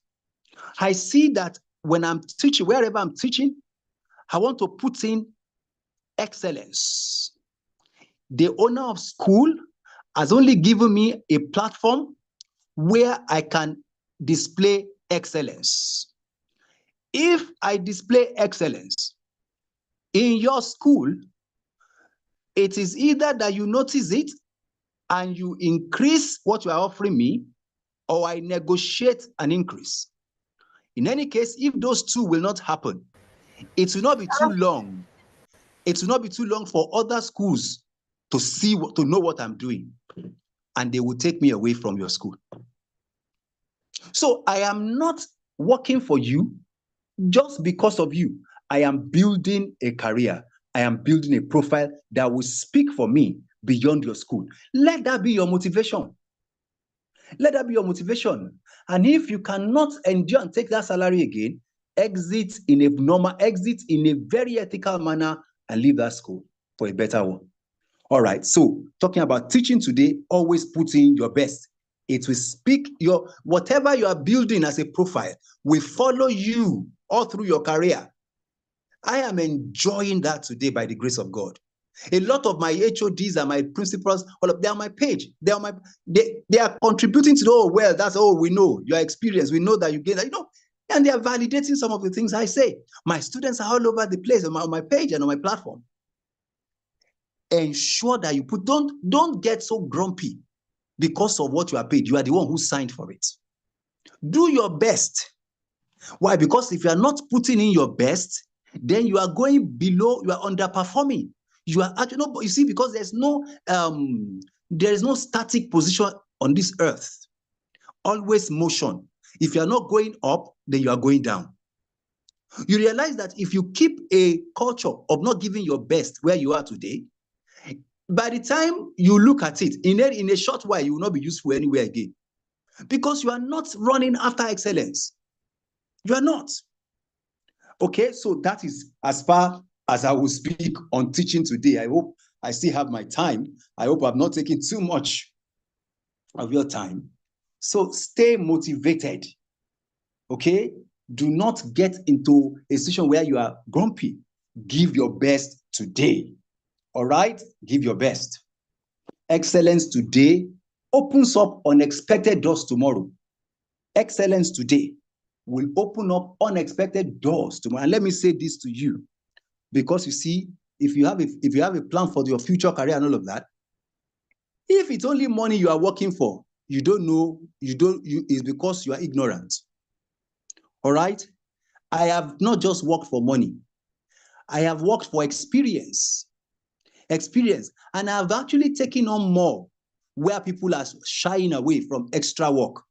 I see that when I'm teaching, wherever I'm teaching, I want to put in excellence. The owner of school has only given me a platform where I can display excellence. If I display excellence in your school, it is either that you notice it and you increase what you are offering me, or I negotiate an increase. In any case, if those two will not happen, it will not be too long. It will not be too long for other schools to see to know what I'm doing, and they will take me away from your school. So I am not working for you just because of you. I am building a career. I am building a profile that will speak for me beyond your school. Let that be your motivation. Let that be your motivation. And if you cannot endure and take that salary again, exit in a very ethical manner and leave that school for a better one. All right. So talking about teaching today, always put in your best. It will speak whatever you are building as a profile will follow you all through your career. I am enjoying that today by the grace of God. A lot of my HODs and my principals, they're on my page. They are contributing to we know your experience. We know that you get that, and they are validating some of the things I say. My students are all over the place on my page and on my platform. Ensure that you don't get so grumpy because of what you are paid. You are the one who signed for it. Do your best. Why? Because if you are not putting in your best, then you are going below, you are underperforming. You are actually, you see, because there is no static position on this earth. Always motion. If you are not going up, then you are going down. You realize that if you keep a culture of not giving your best where you are today, by the time you look at it, in a short while, you will not be useful anywhere again. Because you are not running after excellence. You are not. Okay, so that is as far as I will speak on teaching today. I hope I still have my time. I hope I'm not taking too much of your time. So stay motivated. Okay? Do not get into a situation where you are grumpy. Give your best today. All right? Give your best. Excellence today opens up unexpected doors tomorrow. Excellence today will open up unexpected doors tomorrow. And let me say this to you, because you see, if you have a plan for your future career and all of that, if it's only money you are working for, you don't know, it's because you are ignorant. All right? I have not just worked for money. I have worked for experience. And I've actually taken on more where people are shying away from extra work.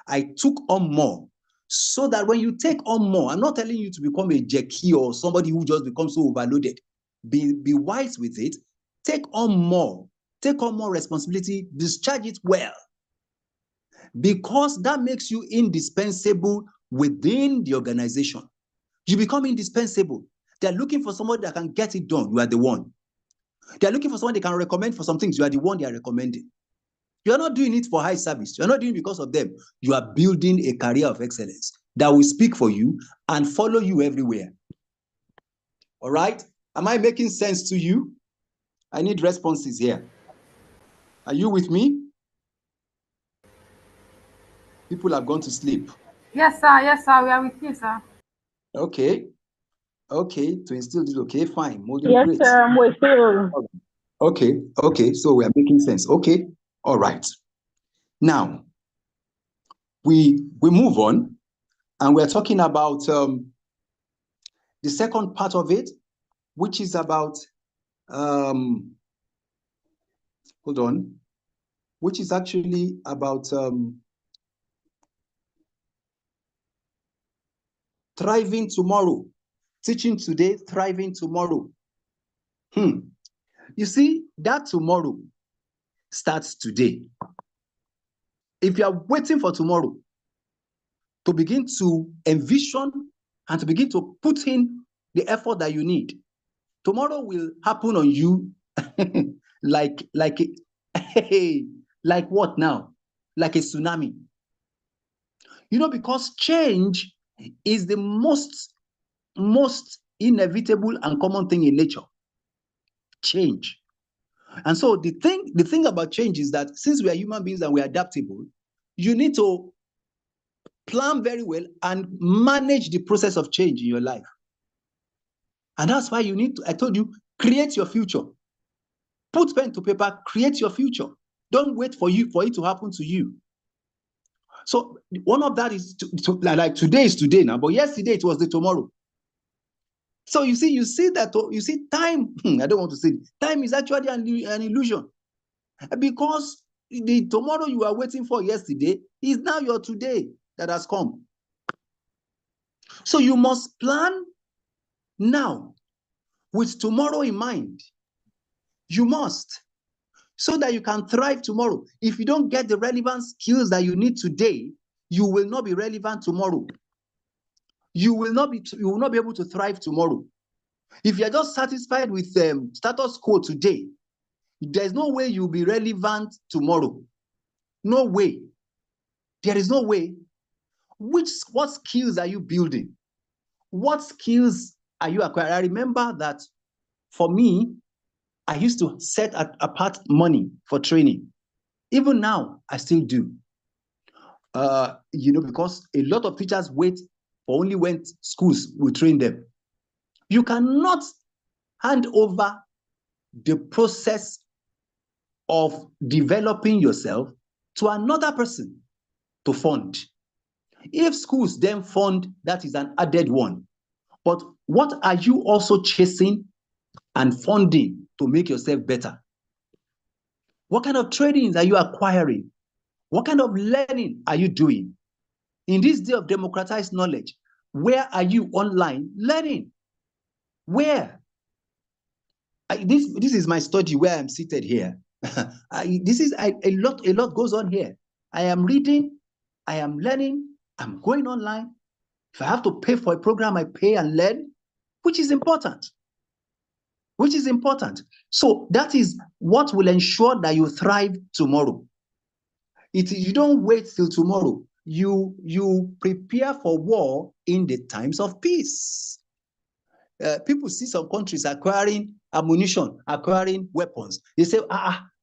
I took on more so that when you take on more, I'm not telling you to become a jackie or somebody who just becomes so overloaded. Be wise with it. Take on more responsibility, discharge it well, because that makes you indispensable within the organization. You become indispensable. They're looking for somebody that can get it done. You are the one. They're looking for someone they can recommend for some things. You are the one they are recommending. You are not doing it for high service. You are not doing it because of them. You are building a career of excellence that will speak for you and follow you everywhere. All right? Am I making sense to you? I need responses here. Are you with me? People have gone to sleep. Yes, sir. Yes, sir. We are with you, sir. Okay. To instill this, okay, fine. Modern, Yes, great. sir, I'm with you. Okay. So we are making sense. Okay. All right. Now, we move on, and we're talking about the second part of it, which is about which is actually about thriving tomorrow. Teaching today, thriving tomorrow. You see, that tomorrow starts today. If you are waiting for tomorrow to begin to envision and to begin to put in the effort that you need, tomorrow will happen on you like like what now? Like a tsunami. Because change is the most inevitable and common thing in nature. Change. And so the thing about change is that since we are human beings and we are adaptable, you need to plan very well and manage the process of change in your life. And that's why you need to, I told you, create your future. Put pen to paper, create your future. Don't wait for it to happen to you. So one of that is like today is today now, but yesterday it was the tomorrow. So you see time. I don't want to say it. Time is actually an illusion, because the tomorrow you are waiting for yesterday is now your today that has come. So you must plan now with tomorrow in mind. You must, so that you can thrive tomorrow. If you don't get the relevant skills that you need today, you will not be relevant tomorrow. You will not be able to thrive tomorrow. If you're just satisfied with status quo today, there's no way you'll be relevant tomorrow. No way. There is no way. What skills are you building? What skills are you acquiring? I remember that for me, I used to set apart money for training. Even now, I still do. Because a lot of teachers wait for only when schools will train them. You cannot hand over the process of developing yourself to another person to fund. If schools then fund, that is an added one. But what are you also chasing and funding to make yourself better? What kind of trainings are you acquiring? What kind of learning are you doing? In this day of democratized knowledge, where are you online learning? Where? This is my study where I'm seated here. A lot goes on here. I am reading, I am learning, I'm going online. If I have to pay for a program, I pay and learn, which is important. So that is what will ensure that you thrive tomorrow. You don't wait till tomorrow. You prepare for war in the times of peace. People see some countries acquiring ammunition, acquiring weapons. They say,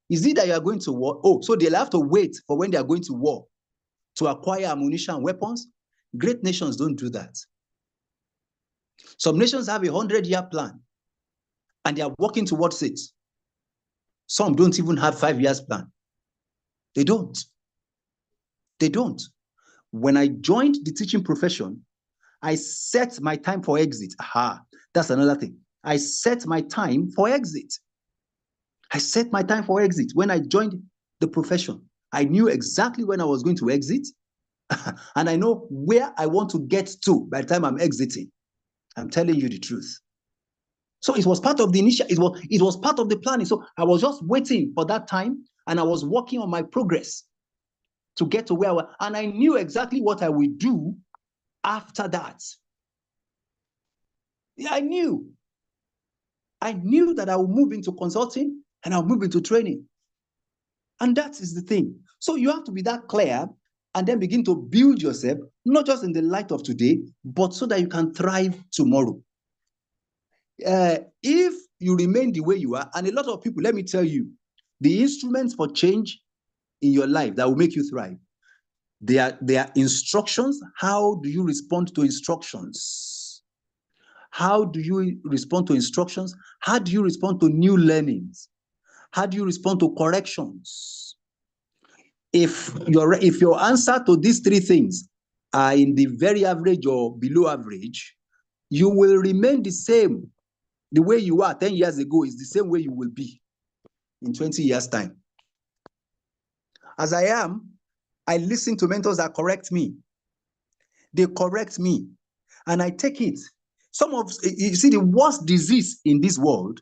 is it that you are going to war? Oh, so they'll have to wait for when they are going to war to acquire ammunition and weapons? Great nations don't do that. Some nations have a 100-year plan and they are working towards it. Some don't even have 5 years plan. They don't. When I joined the teaching profession, I set my time for exit. That's another thing. I set my time for exit. When I joined the profession. I knew exactly when I was going to exit, and I know where I want to get to by the time I'm exiting. I'm telling you the truth. So it was part of the it was part of the planning. So I was just waiting for that time, and I was working on my progress to get to where I was, and I knew exactly what I would do after that. Yeah, I knew that I would move into consulting and I'll move into training. And that is the thing. So you have to be that clear and then begin to build yourself, not just in the light of today, but so that you can thrive tomorrow. If you remain the way you are, and a lot of people, let me tell you, the instruments for change in your life that will make you thrive, they are instructions. How do you respond to instructions? How do you respond to instructions? How do you respond to new learnings? How do you respond to corrections? If your answer to these three things are in the very average or below average, you will remain the same. The way you are 10 years ago is the same way you will be in 20 years' time. As I am, I listen to mentors that correct me. They correct me, and I take it. You see, the worst disease in this world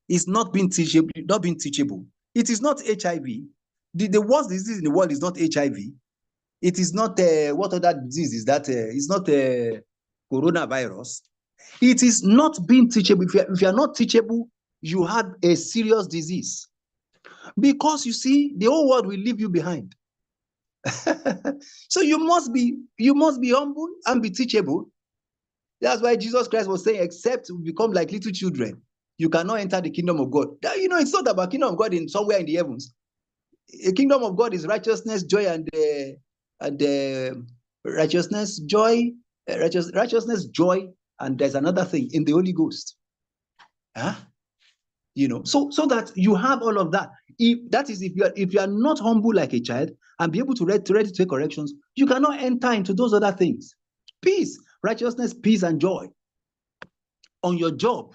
is not being teachable. Not being teachable. It is not HIV. The worst disease in the world is not HIV. It is not what other disease is that? It's not coronavirus. It is not being teachable. If you are not teachable, you have a serious disease. Because you see, the whole world will leave you behind. So you must be humble and be teachable. That's why Jesus Christ was saying, except you become like little children, you cannot enter the kingdom of God. You know, it's not about kingdom of God in somewhere in the heavens. A kingdom of God is righteousness, joy, and righteousness, joy, righteousness, joy, and there's another thing in the Holy Ghost. Huh? You know, so that you have all of that. If you are not humble like a child and be able to ready to take corrections, you cannot enter into those other things. Peace, righteousness, peace, and joy on your job,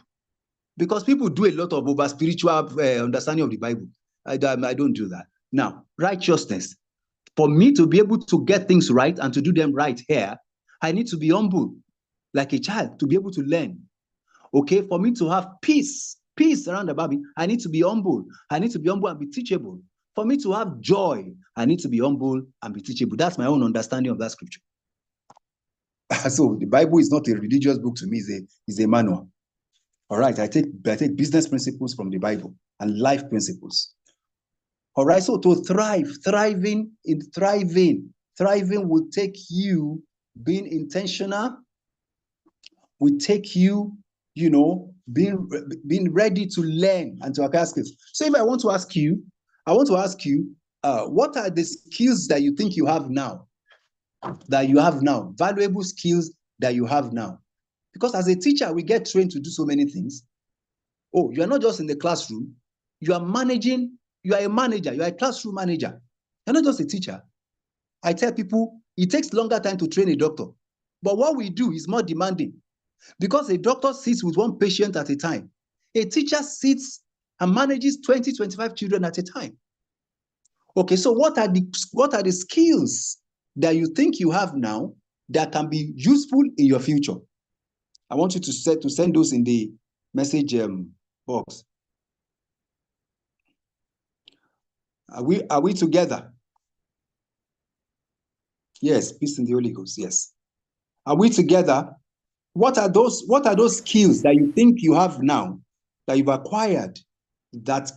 because people do a lot of over spiritual understanding of the Bible. I don't do that. Now, righteousness. For me to be able to get things right and to do them right here, I need to be humble like a child to be able to learn. Okay, for me to have peace around about me, I need to be humble. I need to be humble and be teachable. For me to have joy, I need to be humble and be teachable. That's my own understanding of that scripture. So the Bible is not a religious book to me, it's a manual. All right, I take business principles from the Bible and life principles. All right, so to thriving will take you being intentional, will take you, being ready to learn and to acquire skills. So if I want to ask you, what are the skills that you think you have now? Valuable skills that you have now. Because as a teacher, we get trained to do so many things. Oh, you are not just in the classroom, you are managing, you are a manager, you are a classroom manager. You're not just a teacher. I tell people, it takes longer time to train a doctor. But what we do is more demanding. Because a doctor sits with one patient at a time. A teacher sits and manages 20, 25 children at a time. Okay, so what are the skills that you think you have now that can be useful in your future? I want you to send those in the message box. Are we together? Yes, peace in the Holy Ghost. Yes. Are we together? What are those skills that you think you have now that you've acquired that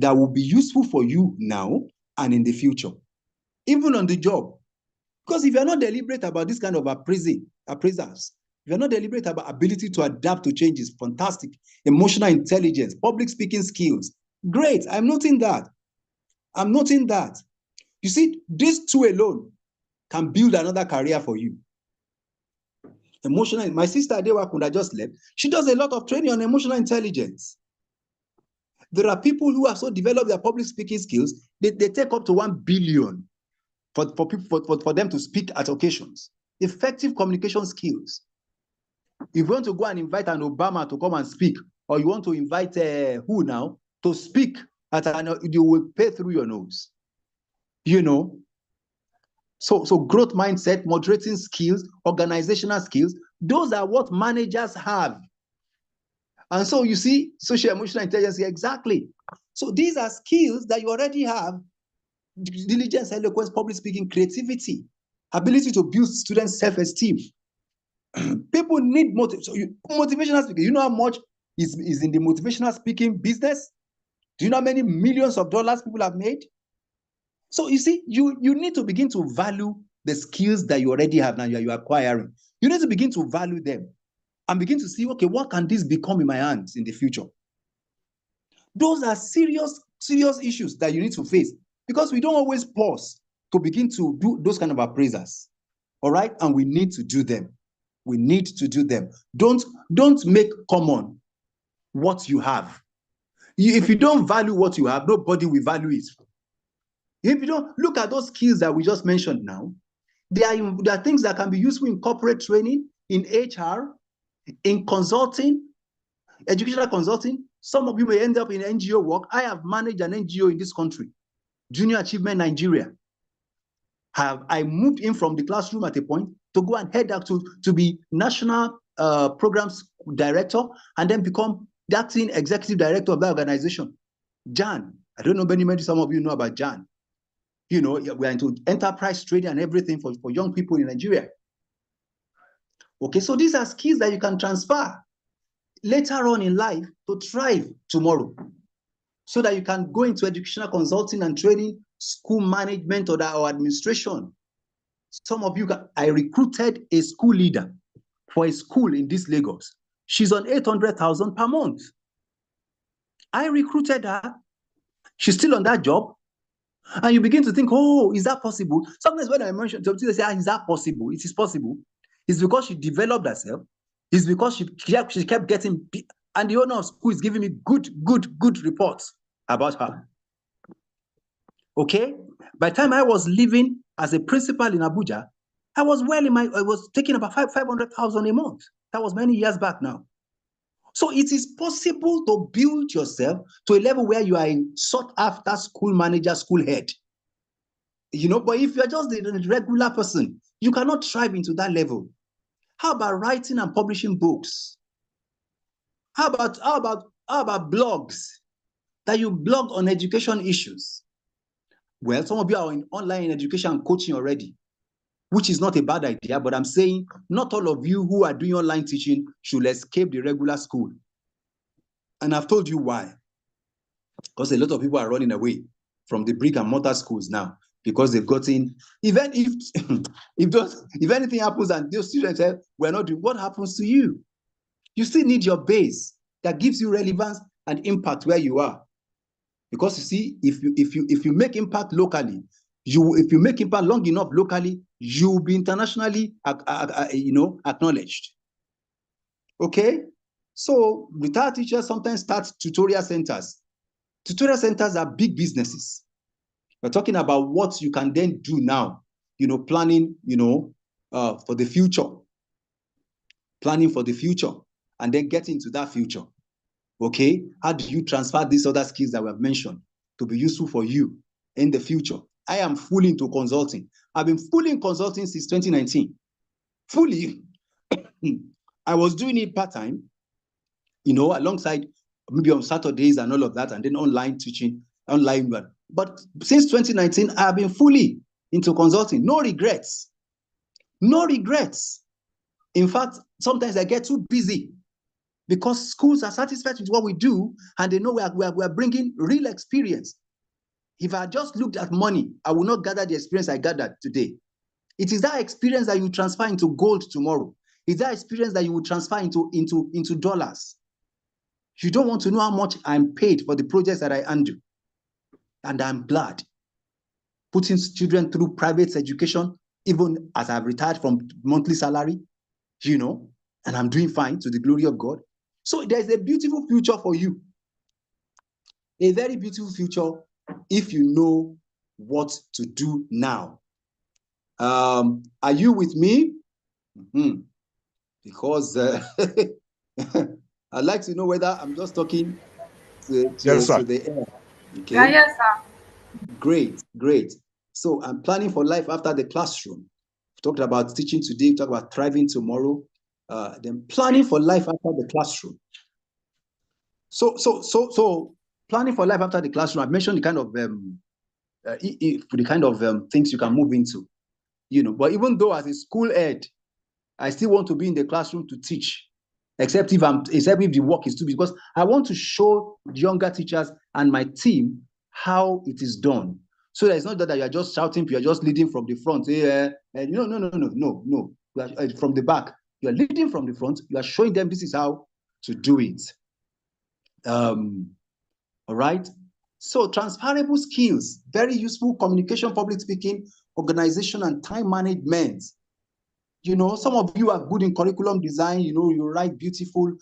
will be useful for you now and in the future, even on the job? Because if you're not deliberate about this kind of appraisals, if you're not deliberate about ability to adapt to changes, fantastic. Emotional intelligence, public speaking skills, great. I'm noting that. You see, these two alone can build another career for you. My sister Adewa Kunda just left. She does a lot of training on emotional intelligence. There are people who have so developed their public speaking skills, they take up to 1 billion for them to speak at occasions. Effective communication skills. If you want to go and invite an Obama to come and speak, or you want to invite who now to speak you will pay through your nose. So growth mindset, moderating skills, organizational skills, those are what managers have. And so you see, social emotional intelligence, exactly. So these are skills that you already have: diligence, eloquence, public speaking, creativity, ability to build students' self-esteem. People need motivational speaking. You know how much is in the motivational speaking business? Do you know how many millions of dollars people have made? So you see, you need to begin to value the skills that you already have now, you're acquiring. You need to begin to value them and begin to see, okay, what can this become in my hands in the future? Those are serious issues that you need to face, because we don't always pause to begin to do those kind of appraisals. All right? And we need to do them. We need to do them. Don't make common what you have. If you don't value what you have, nobody will value it. If you don't look at those skills that we just mentioned now, there are things that can be useful in corporate training, in HR, in consulting, educational consulting. Some of you may end up in NGO work. I have managed an NGO in this country, Junior Achievement Nigeria. I moved in from the classroom at a point to go and head up to be national programs director, and then become the acting executive director of that organization, Jan. I don't know many some of you know about Jan. You know, we are into enterprise trading and everything for young people in Nigeria. Okay, so these are skills that you can transfer later on in life to thrive tomorrow, so that you can go into educational consulting and training, school management or administration. Some of you, I recruited a school leader for a school in this Lagos. She's on 800,000 per month. I recruited her. She's still on that job. And you begin to think, oh, is that possible? Sometimes when I mention something, they say, is that possible? It is possible. It's because she developed herself. It's because she kept getting, and the owner of school is giving me good reports about her. Okay? By the time I was living as a principal in Abuja, I was taking about 500,000 a month. That was many years back now. So it is possible to build yourself to a level where you are a sought after school manager, school head. You know, but if you're just a regular person, you cannot thrive into that level. How about writing and publishing books? How about blogs that you blog on education issues? Well, some of you are in online education coaching already, which is not a bad idea, but I'm saying not all of you who are doing online teaching should escape the regular school. And I've told you why. Because a lot of people are running away from the brick and mortar schools now because they've gotten, even if if anything happens and those students say, we're not doing, what happens to you? You still need your base that gives you relevance and impact where you are. Because you see, if you make impact locally, if you make impact long enough locally, you'll be internationally acknowledged. Okay? So retired teachers sometimes start tutorial centers. Tutorial centers are big businesses. We're talking about what you can then do now, planning, for the future. Planning for the future and then get into that future. Okay? How do you transfer these other skills that we have mentioned to be useful for you in the future? I am fully into consulting. I've been fully in consulting since 2019. Fully. I was doing it part-time, alongside maybe on Saturdays and all of that, and then online teaching, online. But since 2019, I have been fully into consulting. No regrets. No regrets. In fact, sometimes I get too busy because schools are satisfied with what we do and they know we are bringing real experience. If I just looked at money, I will not gather the experience I gathered today. It is that experience that you transfer into gold tomorrow. It's that experience that you will transfer into dollars. You don't want to know how much I'm paid for the projects that I undo. And I'm glad. Putting children through private education, even as I've retired from monthly salary, and I'm doing fine to the glory of God. So there's a beautiful future for you. A very beautiful future if you know what to do now. Are you with me? Mm-hmm. Because I'd like to know whether I'm just talking to the air. Okay. Yeah, yes, sir. Great. So I'm planning for life after the classroom. We talked about teaching today, we talked about thriving tomorrow. Then planning for life after the classroom. So planning for life after the classroom. I've mentioned the kind of things you can move into. But even though as a school head, I still want to be in the classroom to teach, except if the work is too big, because I want to show younger teachers and my team how it is done. So that it's not that you are just shouting, you are just leading from the front. No. From the back. You are leading from the front. You are showing them this is how to do it. All right. So transferable skills, very useful: communication, public speaking, organization, and time management. Some of you are good in curriculum design. You write beautiful,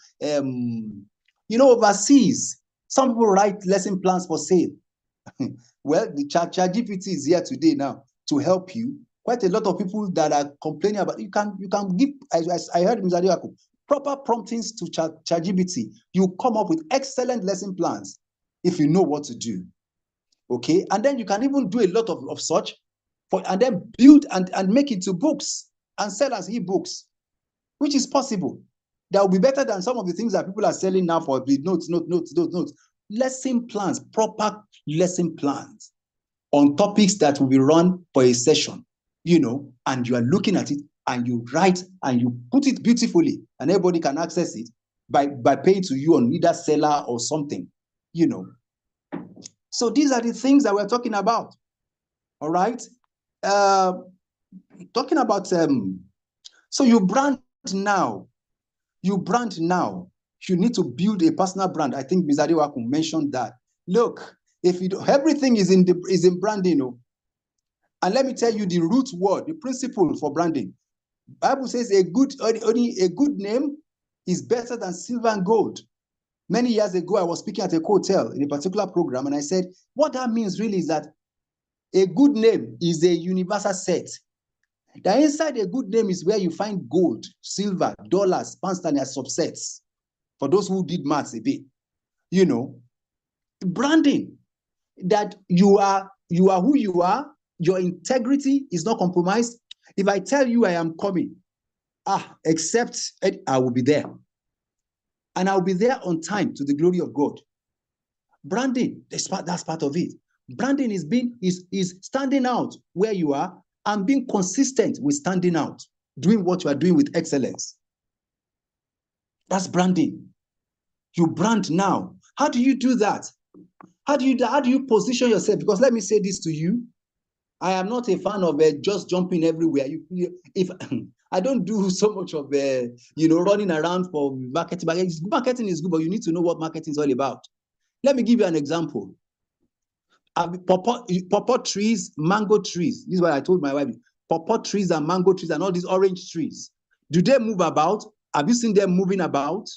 overseas. Some people write lesson plans for sale. Well, the ChatGPT is here today now to help you. Quite a lot of people that are complaining about, you can give, as I heard Mr. Adeyaku, proper promptings to ChatGPT. You come up with excellent lesson plans if you know what to do. Okay, and then you can even do a lot of such, and then build and make it to books and sell as ebooks, which is possible. that will be better than some of the things that people are selling now for the notes. Lesson plans, proper lesson plans on topics that will be run for a session, and you are looking at it and you write and you put it beautifully and everybody can access it by paying to you on either seller or something, So these are the things that we're talking about. All right. Talking about, so you brand now. You need to build a personal brand. I think Ms. Adewaku mentioned that. Look, if you do, everything is in branding, and let me tell you the root word, the principle for branding. Bible says a good name is better than silver and gold. Many years ago, I was speaking at a hotel in a particular program, and I said, what that means really is that a good name is a universal set. The inside a good name is where you find gold, silver, dollars, pound sterling as subsets. For those who did maths a bit, branding, that you are who you are, your integrity is not compromised. If I tell you I am coming, except I will be there. And I'll be there on time to the glory of God. Branding, that's part of it. Branding is standing out where you are and being consistent with standing out, doing what you are doing with excellence. That's branding. You brand now. How do you do that? How do you position yourself? Because let me say this to you. I am not a fan of just jumping everywhere. If I don't do so much of running around for marketing. Marketing is good, but you need to know what marketing is all about. Let me give you an example. Pawpaw trees, mango trees. This is what I told my wife. Pawpaw trees and mango trees and all these orange trees. Do they move about? Have you seen them moving about?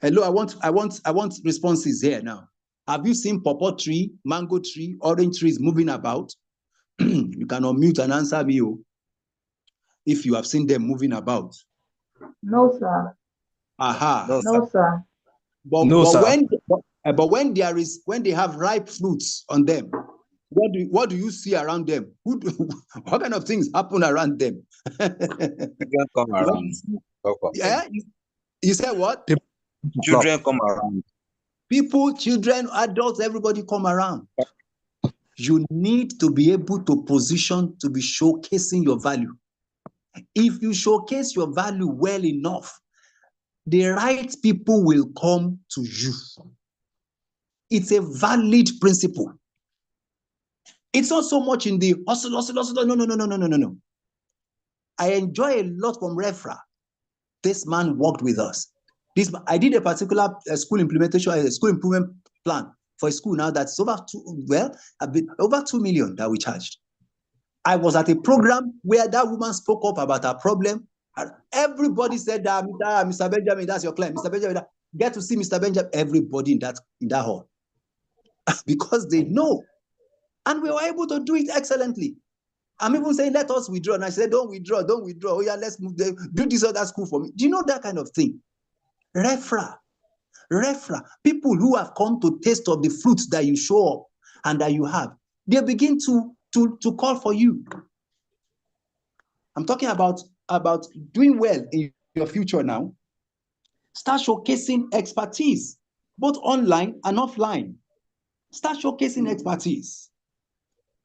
Hello, I want responses here now. Have you seen pawpaw tree, mango tree, orange trees moving about? You can unmute and answer me if you have seen them moving about. No, sir. Aha. No, No, sir. But when they have ripe fruits on them, what do you see around them? What kind of things happen around them? children come around. Yeah, you said what? Children come around. People, children, adults, everybody come around. You need to be able to position to be showcasing your value. If you showcase your value well enough, the right people will come to you. It's a valid principle. It's not so much in the hustle. No. I enjoy a lot from Refra. This man worked with us. I did a particular school implementation, a school improvement plan for a school now that's over 2 million that we charged. I was at a program where that woman spoke up about her problem. And everybody said that, Mr. Benjamin, that's your client. Mr. Benjamin, get to see Mr. Benjamin. Everybody in that hall. Because they know. And we were able to do it excellently. I'm even saying, let us withdraw. And I said, don't withdraw. Oh yeah, let's move do this other school for me. Do you know that kind of thing? Refra. People who have come to taste of the fruits that you show up and that you have, they begin to call for you. I'm talking about doing well in your future now. Start showcasing expertise, both online and offline. Start showcasing expertise.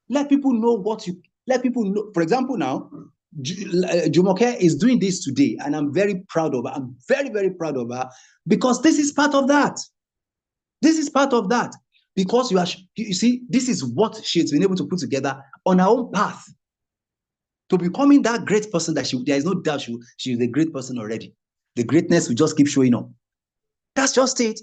Let people know For example, now, Jumoke is doing this today, and I'm very proud of her. I'm very, very proud of her because this is part of that. This is part of that because you see, this is what she's been able to put together on her own path to becoming that great person that there is no doubt she is a great person already. The greatness will just keep showing up. That's just it.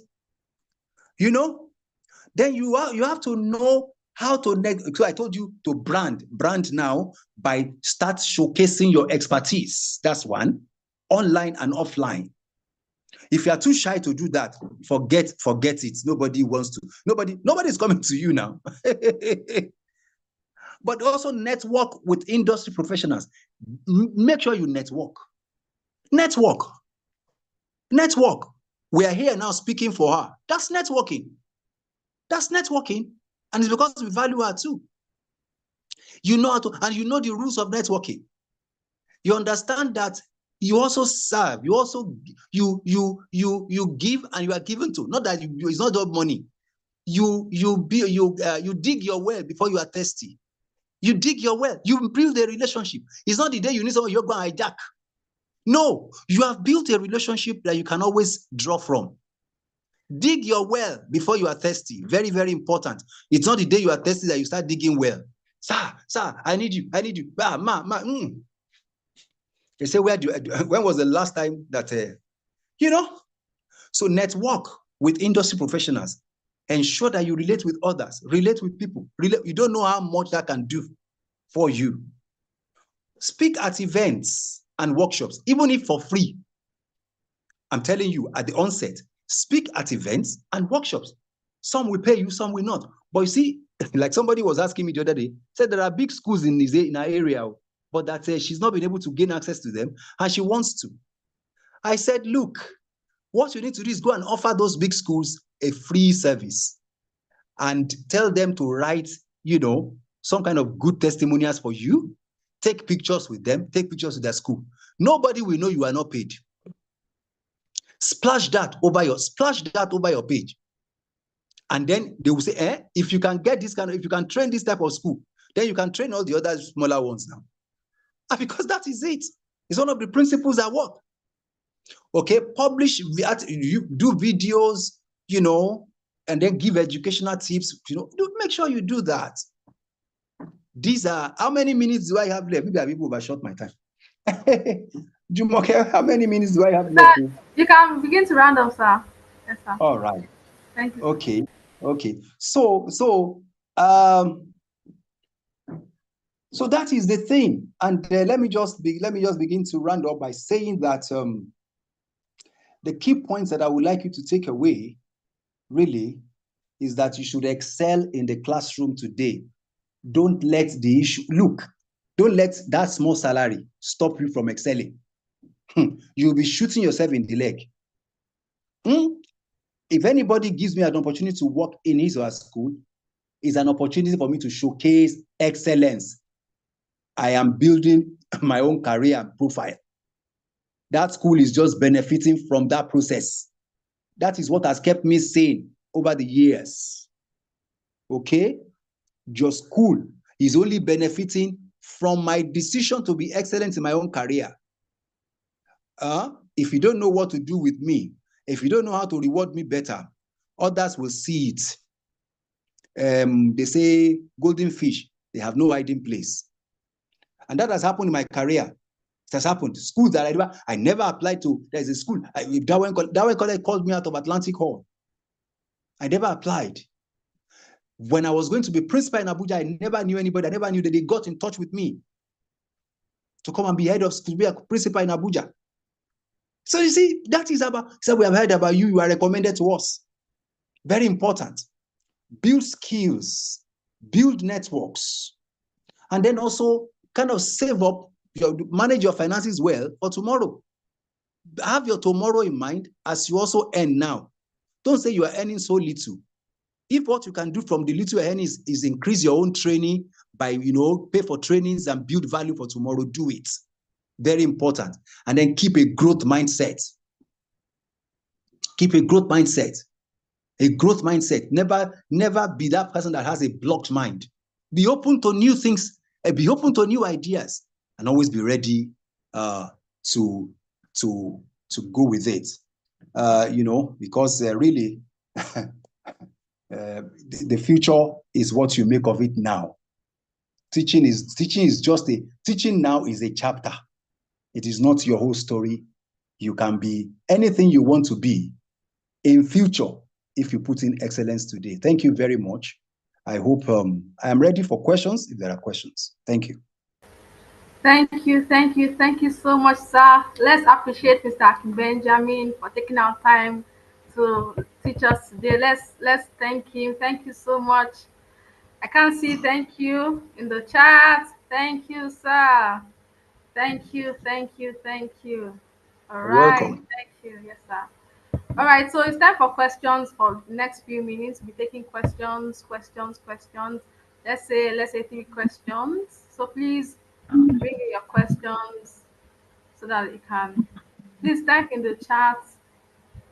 Then you have to know how to so I told you to brand now by start showcasing your expertise. That's one, online and offline. If you are too shy to do that, forget it. Nobody wants to. Nobody's coming to you now. But also network with industry professionals. Make sure you network. Network. We are here now speaking for her. That's networking. And it's because we value her too. You know how to, and you know the rules of networking. You understand that you also serve. You also you give and you are given to. Not that it's not all money. You dig your well before you are thirsty. You dig your well. You build a relationship. It's not the day you need someone you're going to hijack. No, you have built a relationship that you can always draw from. Dig your well before you are thirsty. Very, very important. It's not the day you are thirsty that you start digging well. Sir, I need you. They say, when was the last time that, So network with industry professionals. Ensure that you relate with others, relate with people. You don't know how much that can do for you. Speak at events and workshops, even if for free. I'm telling you at the onset, speak at events and workshops. Some will pay you, some will not. But you see, like somebody was asking me the other day, said there are big schools in our area, but that she's not been able to gain access to them and she wants to. I said, look, what you need to do is go and offer those big schools a free service and tell them to write, some kind of good testimonials for you. Take pictures with them, take pictures with their school. Nobody will know you are not paid. Splash that over your page. And then they will say, if you can get this if you can train this type of school, then you can train all the other smaller ones now. And because that is it. It's one of the principles at work. Okay, you do videos, and then give educational tips, make sure you do that. These are, how many minutes do I have left? Maybe I will overshot my time. Jumoke, how many minutes do I have left? You can begin to round up, sir. Yes, sir. All right. Thank you. Okay. So that is the thing. And let me just begin to round up by saying that the key points that I would like you to take away really is that you should excel in the classroom today. Don't let the issue, don't let that small salary stop you from excelling. You'll be shooting yourself in the leg. If anybody gives me an opportunity to work in his or her school, it's an opportunity for me to showcase excellence. I am building my own career and profile. That school is just benefiting from that process. That is what has kept me sane over the years. Okay? Your school is only benefiting from my decision to be excellent in my own career. If you don't know what to do with me, if you don't know how to reward me better, others will see it. They say golden fish, they have no hiding place. And that has happened in my career. It has happened. Schools that I never applied to. There's a school. Darwin College called me out of Atlantic Hall. I never applied. When I was going to be principal in Abuja, I never knew anybody. I never knew that they got in touch with me to come and be head of school, be a principal in Abuja. So you see, that is about, so we have heard about you, you are recommended to us. Very important. Build skills, build networks, and then also kind of save up, manage your finances well for tomorrow. Have your tomorrow in mind as you also earn now. Don't say you are earning so little. If what you can do from the little earning is increase your own training by, pay for trainings and build value for tomorrow, do it. Very important. And then keep a growth mindset. Keep a growth mindset. A growth mindset. Never be that person that has a blocked mind. Be open to new things. Be open to new ideas, and always be ready to go with it. Because really, the future is what you make of it now. Teaching now is a chapter. It is not your whole story. You can be anything you want to be in future if you put in excellence today. Thank you very much. I hope I am ready for questions if there are questions. Thank you. Thank you so much, sir. Let's appreciate Mr. Benjamin for taking our time to teach us today. Let's thank him. Thank you so much. I can't see thank you in the chat. Thank you, sir. Thank you. All You're right. welcome. Thank you. Yes, sir. All right. So it's time for questions for the next few minutes. We'll be taking questions. Let's say 3 questions. So please bring in your questions so that it can. Please type in the chat.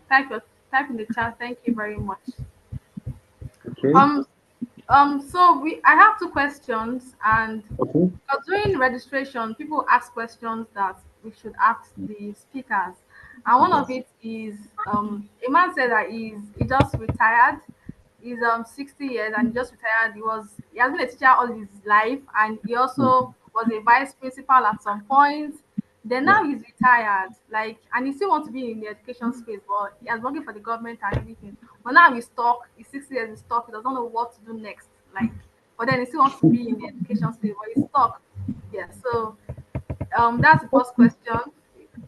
Type your type in the chat. Thank you very much. Okay. Um so I have two questions, and Okay. during registration, people ask questions that we should ask the speakers. And one of Yes. it is a man said that he just retired. He's 60 years and he just retired. He has been a teacher all his life, and he Mm. also was a vice principal at some point. Then Yeah. now he's retired, like, and he still wants to be in the education space, but he has working for the government and everything. But now he's stuck. He's 60 years. He's stuck. He doesn't know what to do next. Like, but then he still wants to be in the education space, but he's stuck. Yeah. So that's the first question.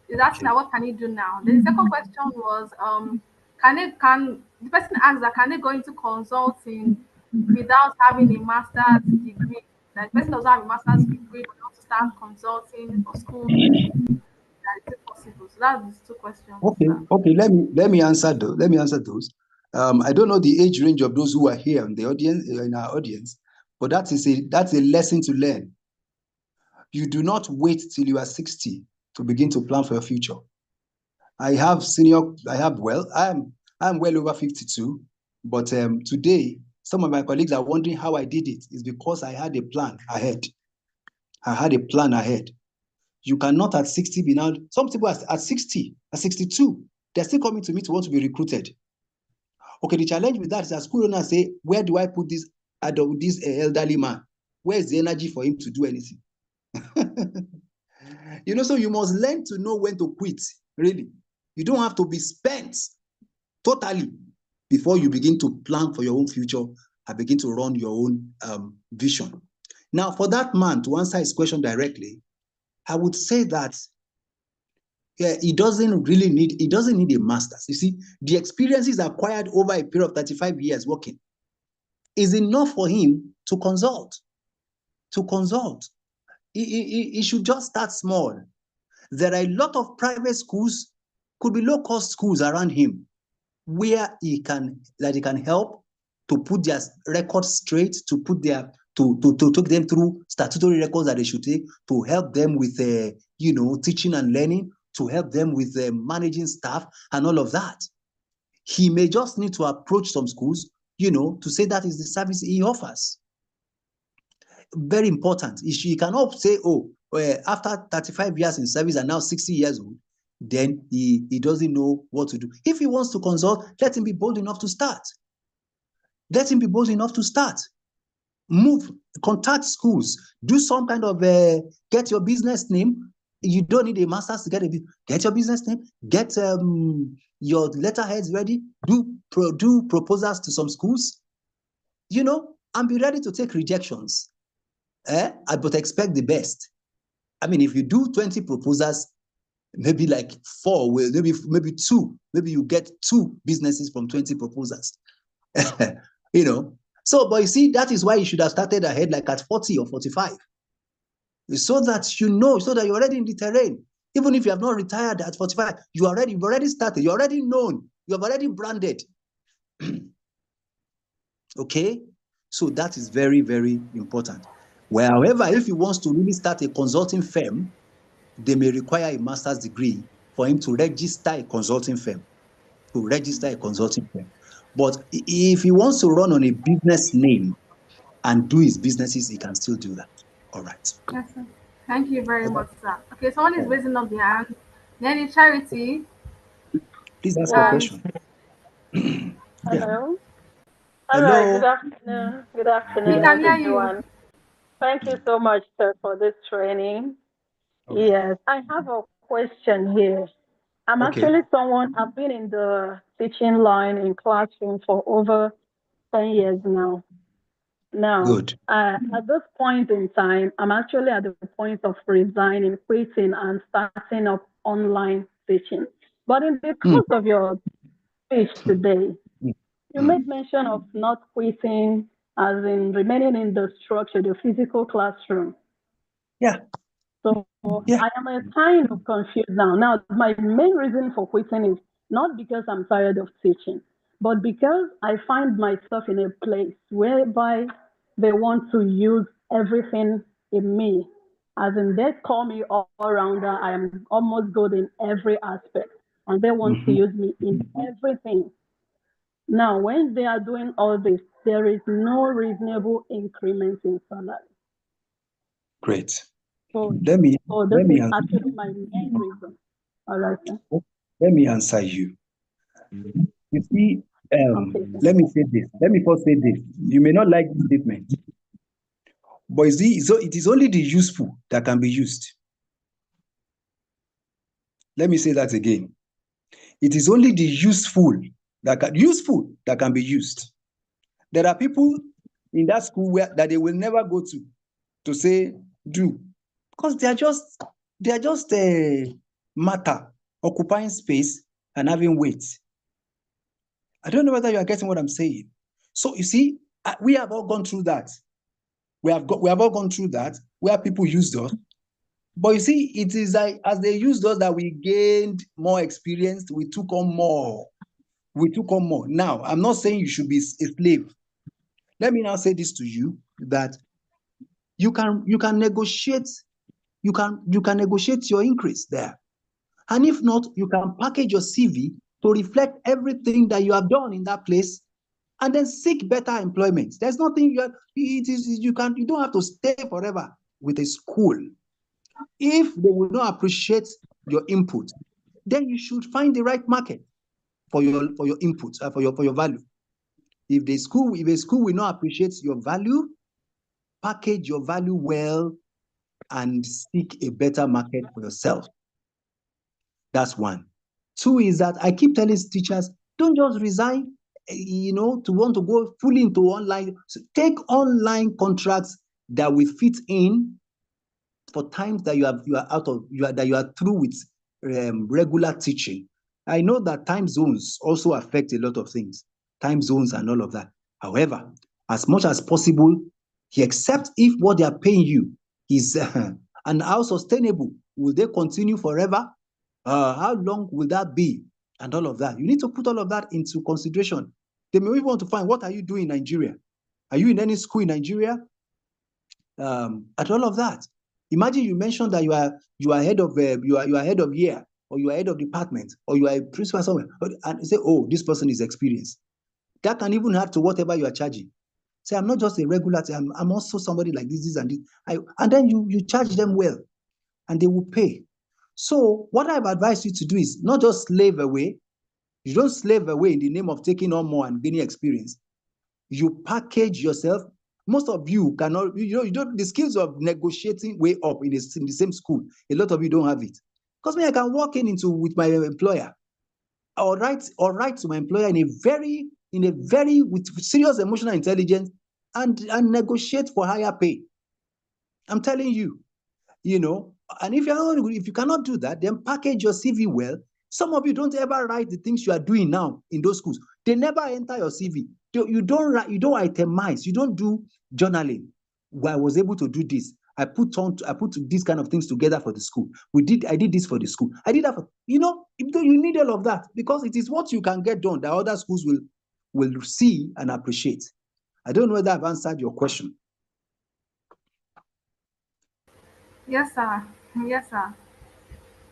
Is asking Okay. that what can he do now? Then the second question was can the person asked that can they go into consulting without having a master's degree? Like the person doesn't have a master's degree but wants to start consulting for schools. That is it possible? So that's the two questions, Okay. sir. Okay. Let me answer those. Let me answer those. I don't know the age range of those who are here in the audience, in our audience, but that's a lesson to learn. You do not wait till you are 60 to begin to plan for your future. I have senior. I have well. I'm well over 52, but today some of my colleagues are wondering how I did it. It's because I had a plan ahead. I had a plan ahead. You cannot at 60 be now. Some people at 60, at 62, they're still coming to me to want to be recruited. Okay, the challenge with that is that school owners say, where do I put this elderly man? Where is the energy for him to do anything? So you must learn to know when to quit, really. You don't have to be spent totally before you begin to plan for your own future and begin to run your own vision. Now, for that man, to answer his question directly, I would say that he doesn't need a master's. You see, the experiences acquired over a period of 35 years working is enough for him to consult. He should just start small. There are a lot of private schools, could be low-cost schools around him, where he can help to put their records straight, to take them through statutory records that they should take, to help them with teaching and learning, to help them with managing staff and all of that. He may just need to approach some schools, to say that is the service he offers. Very important. He cannot say, after 35 years in service and now 60 years old, then he doesn't know what to do. If he wants to consult, let him be bold enough to start. Let him be bold enough to start. Move, contact schools, do some kind of get your business name. You don't need a master's to get your business name, get your letterheads ready, do proposals to some schools, and be ready to take rejections. But expect the best. I mean, if you do 20 proposals, maybe like 4 will, maybe 2, maybe you get 2 businesses from 20 proposals. So, but you see, that is why you should have started ahead, like at 40 or 45, so that so that you're already in the terrain. Even if you have not retired at 45, you've already started, you're already known, you've already branded. Okay, so that is very, very important. Well, however, if he wants to really start a consulting firm, they may require a master's degree for him to register a consulting firm. But if he wants to run on a business name and do his businesses, he can still do that. All right. Yes, sir. Thank you very All much, sir. Okay, someone is right. raising up their hand. Then in charity, Please ask your um, question. Yeah. Hello. All right. Good Hello. afternoon. Good we afternoon, can hear you. everyone. Thank you so much, sir, for this training. Okay. Yes, I have a question here. I'm Okay. actually someone, I've been in the teaching line in classroom for over 10 years now. Now, Good. at this point in time, I'm actually at the point of resigning, quitting, and starting up online teaching. But in the Mm, course of your speech today, mm, you mm. made mention of not quitting, as in remaining in the structure, the physical classroom. Yeah. So Yeah. I am a kind of confused now. Now, my main reason for quitting is not because I'm tired of teaching, but because I find myself in a place whereby they want to use everything in me. As in, they call me all rounder. I am almost good in every aspect, and they want to Mhm. use me in everything. Now, when they are doing all this, there is no reasonable increment in salary. Great. So, Let me so this let me is answer, actually my main reason. All right, sir. let me answer you. You see, Okay, sir. let me say this. Let me first say this. You may not like this statement, but you see, so it is only the useful that can be used. Let me say that again. It is only the useful that can be used. There are people in that school where that they will never go to say do, because they are just a matter occupying space and having weight. I don't know whether you are getting what I'm saying. So you see, we have all gone through that. We have all gone through that where people used us. But you see, it is like as they used us that we gained more experience. We took on more. We took on more. Now, I'm not saying you should be a slave. Let me now say this to you that you can negotiate you can negotiate your increase there. And if not, you can package your CV to reflect everything that you have done in that place and then seek better employment. There's nothing you don't have to stay forever with a school. If they will not appreciate your input, then you should find the right market for your input, for your value. If a school will not appreciate your value, package your value well and seek a better market for yourself. That's one. Two is that I keep telling teachers, don't just resign, to want to go fully into online. So take online contracts that will fit in for times that you are through with regular teaching. I know that time zones also affect a lot of things, time zones and all of that. However, as much as possible, except if what they are paying you is and how sustainable will they continue forever? How long will that be? And all of that. You need to put all of that into consideration. They may even want to find, what are you doing in Nigeria? Are you in any school in Nigeria? At all of that. Imagine you mentioned that you are head of you are head of year, or you are head of department, or you are a principal somewhere, and you say, oh, this person is experienced. That can even add to whatever you are charging. Say, I'm not just a regular, I'm also somebody like this and this. And then you charge them well, and they will pay. So what I've advised you to do is not just slave away. You don't slave away in the name of taking on more and gaining experience. You package yourself. Most of you cannot, you don't, the skills of negotiating way up in the same school. A lot of you don't have it. Because me, I can walk into with my employer, or write to my employer in a very with serious emotional intelligence, and negotiate for higher pay. I'm telling you. you know and if you cannot do that, then package your CV well. Some of you don't ever write the things you are doing now in those schools. They never enter your CV. You don't write, you don't itemize, you don't do journaling. Well, I was able to do this. I put this kind of things together for the school. I did this for the school. I did that for, you need all of that, because it is what you can get done that other schools will see and appreciate. I don't know whether I've answered your question. Yes, sir. Yes, sir.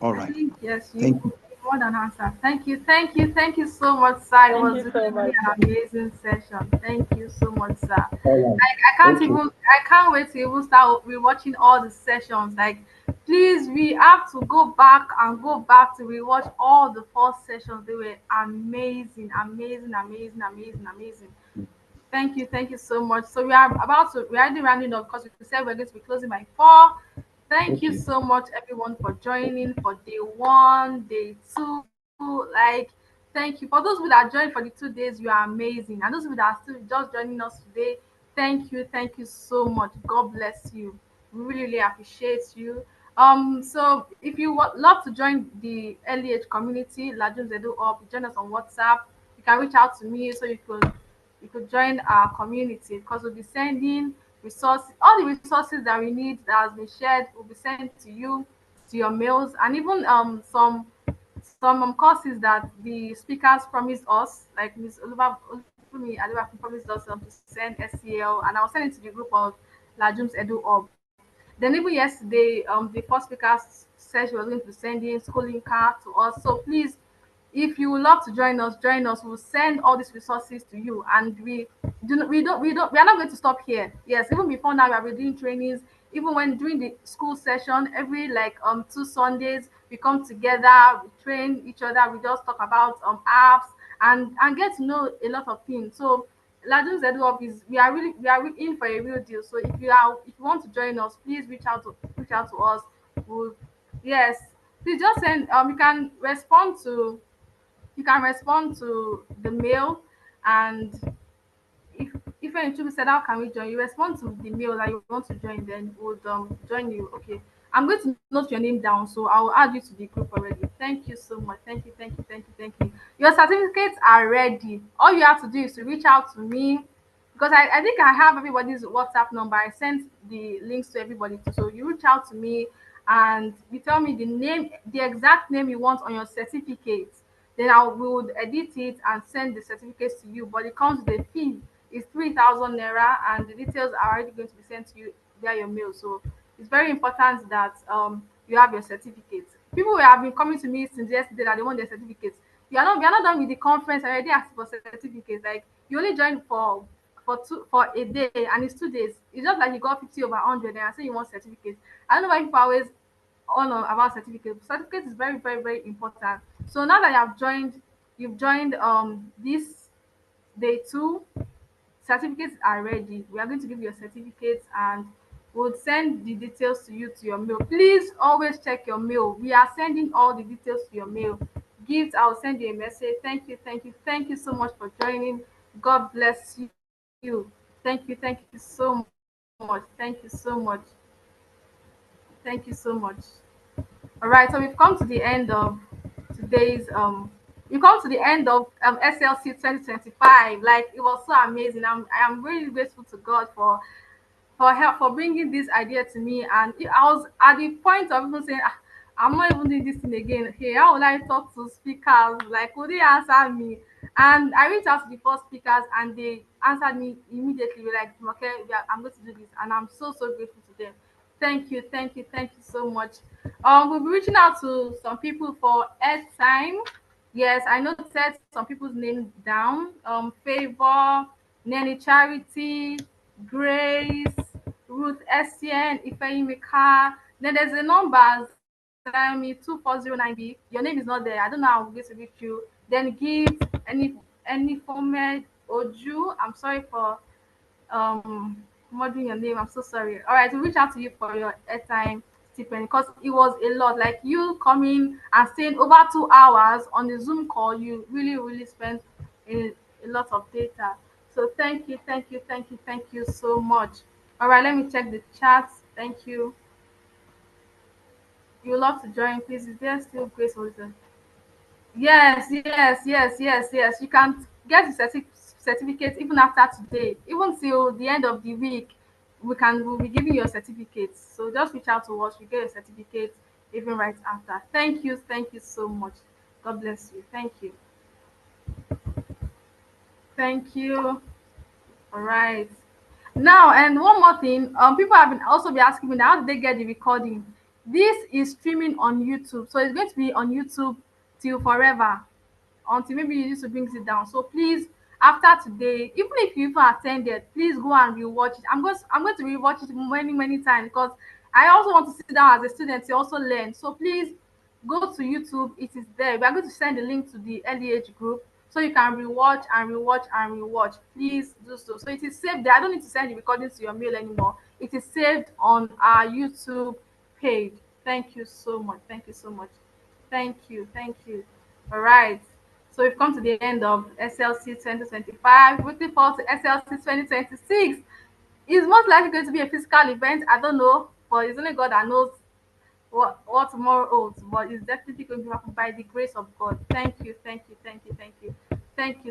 All I right. think yes, Thank you you. more than answer. Thank you so much, sir. It Thank was you really, so really much, sir. an amazing session. Thank you so much, sir. All right. Okay. I can't wait to even start rewatching all the sessions. Like, please, we have to go back to rewatch all the four sessions. They were amazing, amazing, amazing, amazing, amazing. Thank you so much. So we're already rounding up because we said we're going to be closing by 4. Thank you Okay. so much, everyone, for joining for day 1, day 2. Like, thank you for those who that joined for the 2 days. You are amazing, and those who that are still just joining us today. Thank you so much. God bless you. We really, really appreciate you. So if you would love to join the early age community, Lajums Edu up, join us on WhatsApp. You can reach out to me so you could join our community, because we'll be sending resources, all the resources that we need that has been shared will be sent to you, to your mails, and even some courses that the speakers promised us, like Ms. Olufumi Adebaku promised us to send SCL, and I'll send it to the group of Lajums Edu Up. Then even yesterday, the first speaker said she was going to be sending schooling card to us. So please, if you would love to join us, join us. We'll send all these resources to you, and we are not going to stop here. Yes, even before now, we have been doing trainings. Even when during the school session, every like 2 Sundays, we come together, we train each other, we just talk about apps and get to know a lot of things. So Lajums Edu Hub is we are in for a real deal. So if you want to join us, please reach out to us. We'll, yes, please just send you can respond to the mail, and if if any people said how can we join, you respond to the mail that you want to join, then we'll join you. Okay, I'm going to note your name down, so I will add you to the group already. Thank you so much. Thank you. Your certificates are ready. All you have to do is to reach out to me, because I think I have everybody's WhatsApp number. I sent the links to everybody too. So you reach out to me and you tell me the exact name you want on your certificate. Then I would edit it and send the certificates to you. But it comes with a fee. It's 3,000 naira, and the details are already going to be sent to you via your mail. So it's very important that you have your certificates. People have been coming to me since yesterday that they want their certificates. We are not done with the conference. I already asked for certificates. Like you only joined for a day, and it's 2 days. It's just like you got 50 over 100 and I say you want certificates. I don't know why people are always on about certificates. Certificate is very important. So now that you've joined this day two, certificates are ready. We are going to give you a certificate, and we'll send the details to you to your mail. Please always check your mail. We are sending all the details to your mail. Gifts, I'll send you a message. Thank you so much for joining. God bless you. Thank you so much. Thank you so much. All right, so we've come to the end of today's we've come to the end of SLC 2025. Like it was so amazing. I am really grateful to God for help for bringing this idea to me. And I was at the point of even saying, "Ah, I'm not even doing this thing again. Hey, how will I talk to speakers? Like, will they answer me?" And I reached out to the first speakers, and they answered me immediately. We're like, "Okay, yeah, I'm going to do this," and I'm so grateful to them. Thank you so much. We'll be reaching out to some people for airtime. Yes, I noted some people's names down. Favor, Nanny Charity, Grace, Ruth Essien, Ifeimika. Then there's the numbers, 2409B. Your name is not there. I don't know how I'm going to reach you. Then give any format Oju. I'm sorry for murdering your name. I'm so sorry. All right, we'll reach out to you for your airtime stipend, because it was a lot. Like you coming and staying over 2 hours on the Zoom call, you really spent a lot of data. So thank you so much. All right, let me check the chat. Thank you. You love to join, please. Is there still grace Horizon? Yes. You can get the certificate even after today, even till the end of the week. We'll be giving you a certificate. So just reach out to us. You get a certificate even right after. Thank you so much. God bless you. Thank you. All right. Now, and one more thing, people have been also be asking me, how did they get the recording? This is streaming on YouTube, so it's going to be on YouTube till forever, until maybe YouTube brings it down. So please, after today, even if you even attended, please go and rewatch it. I'm going to rewatch it many times, because I also want to sit down as a student to also learn. So please go to YouTube. It is there. We are going to send the link to the LEH group, so you can rewatch. Please do so. So it is saved there. I don't need to send the recordings to your mail anymore. It is saved on our YouTube page. Thank you so much. Thank you. All right. So we've come to the end of SLC 2025. Looking forward to SLC 2026. It's most likely going to be a physical event. I don't know, but it's only God that knows what tomorrow holds. But it's definitely going to happen by the grace of God. Thank you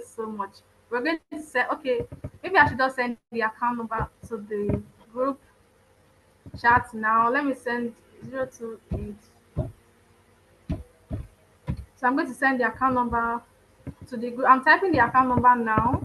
so much. We're going to say, okay, maybe I should just send the account number to the group chat now. Let me send 028. So I'm going to send the account number to the group. I'm typing the account number now.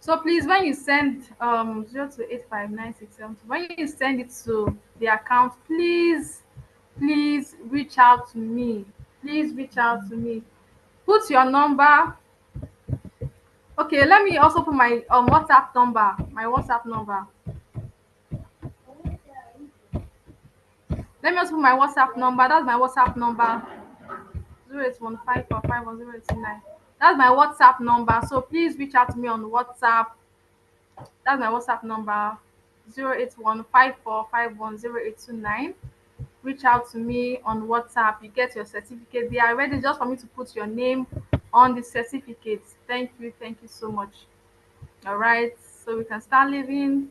So please, when you send 0285967, when you send it to the account, please reach out to me. Please reach out to me. Put your number. Okay, let me also put my WhatsApp number. My WhatsApp number. Let me also put my WhatsApp number. That's my WhatsApp number. 08154510829. That's my WhatsApp number. So please reach out to me on WhatsApp. That's my WhatsApp number. 08154510829. Reach out to me on WhatsApp. You get your certificate. They are ready just for me to put your name on the certificate. Thank you so much. All right, so we can start living.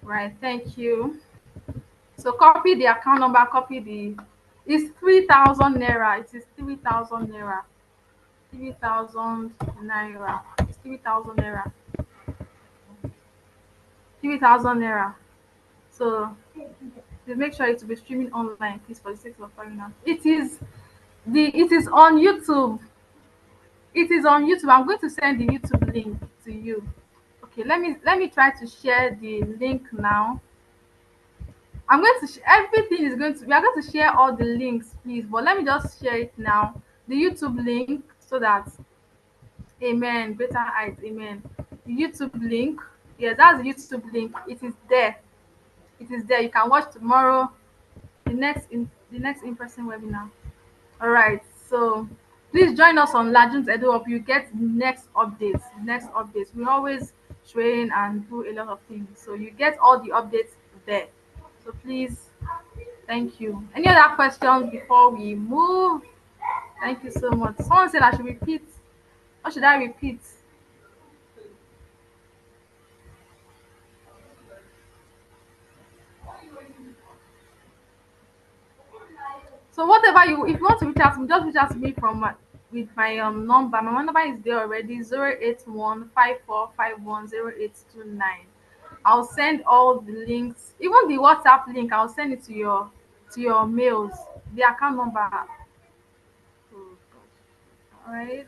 Right, thank you. So copy the account number, copy the, it's 3,000 naira. It is 3,000 naira. 3,000 naira. It's 3,000 naira. 3,000 naira. So please make sure it will be streaming online, please, for the sake of foreigners. It is on YouTube. It is on YouTube. I'm going to send the YouTube link to you. Okay, let me try to share the link now. I'm going to everything is going to, we are going to share all the links, please, but let me just share it now. The YouTube link, so that, amen, greater heights, amen. The YouTube link, yeah, that's the YouTube link. It is there. It is there. You can watch tomorrow the next in-person webinar. All right, so please join us on Lajums Edu Up. You get next updates. We always train and do a lot of things, so you get all the updates there. So please, thank you. Any other questions before we move? Thank you so much. Someone said I should repeat. What should I repeat? So whatever you, if you want to reach out to me, just reach out to me from with my number. My number is there already. 08154510829. I'll send all the links, even the WhatsApp link. I'll send it to your mails. The account number. Oh, gosh. All right.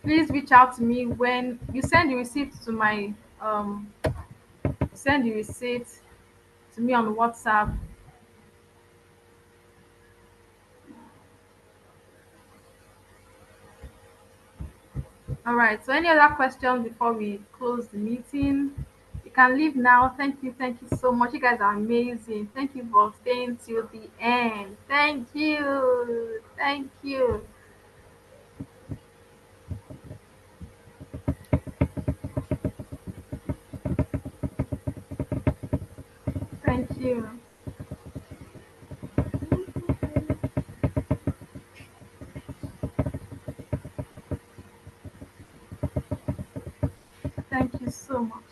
Please reach out to me when you send the receipt to my send the receipt to me on WhatsApp. All right, so any other questions before we close the meeting? You can leave now. Thank you so much. You guys are amazing. Thank you for staying till the end. Thank you. Thank you. Thank you. Thank you so much.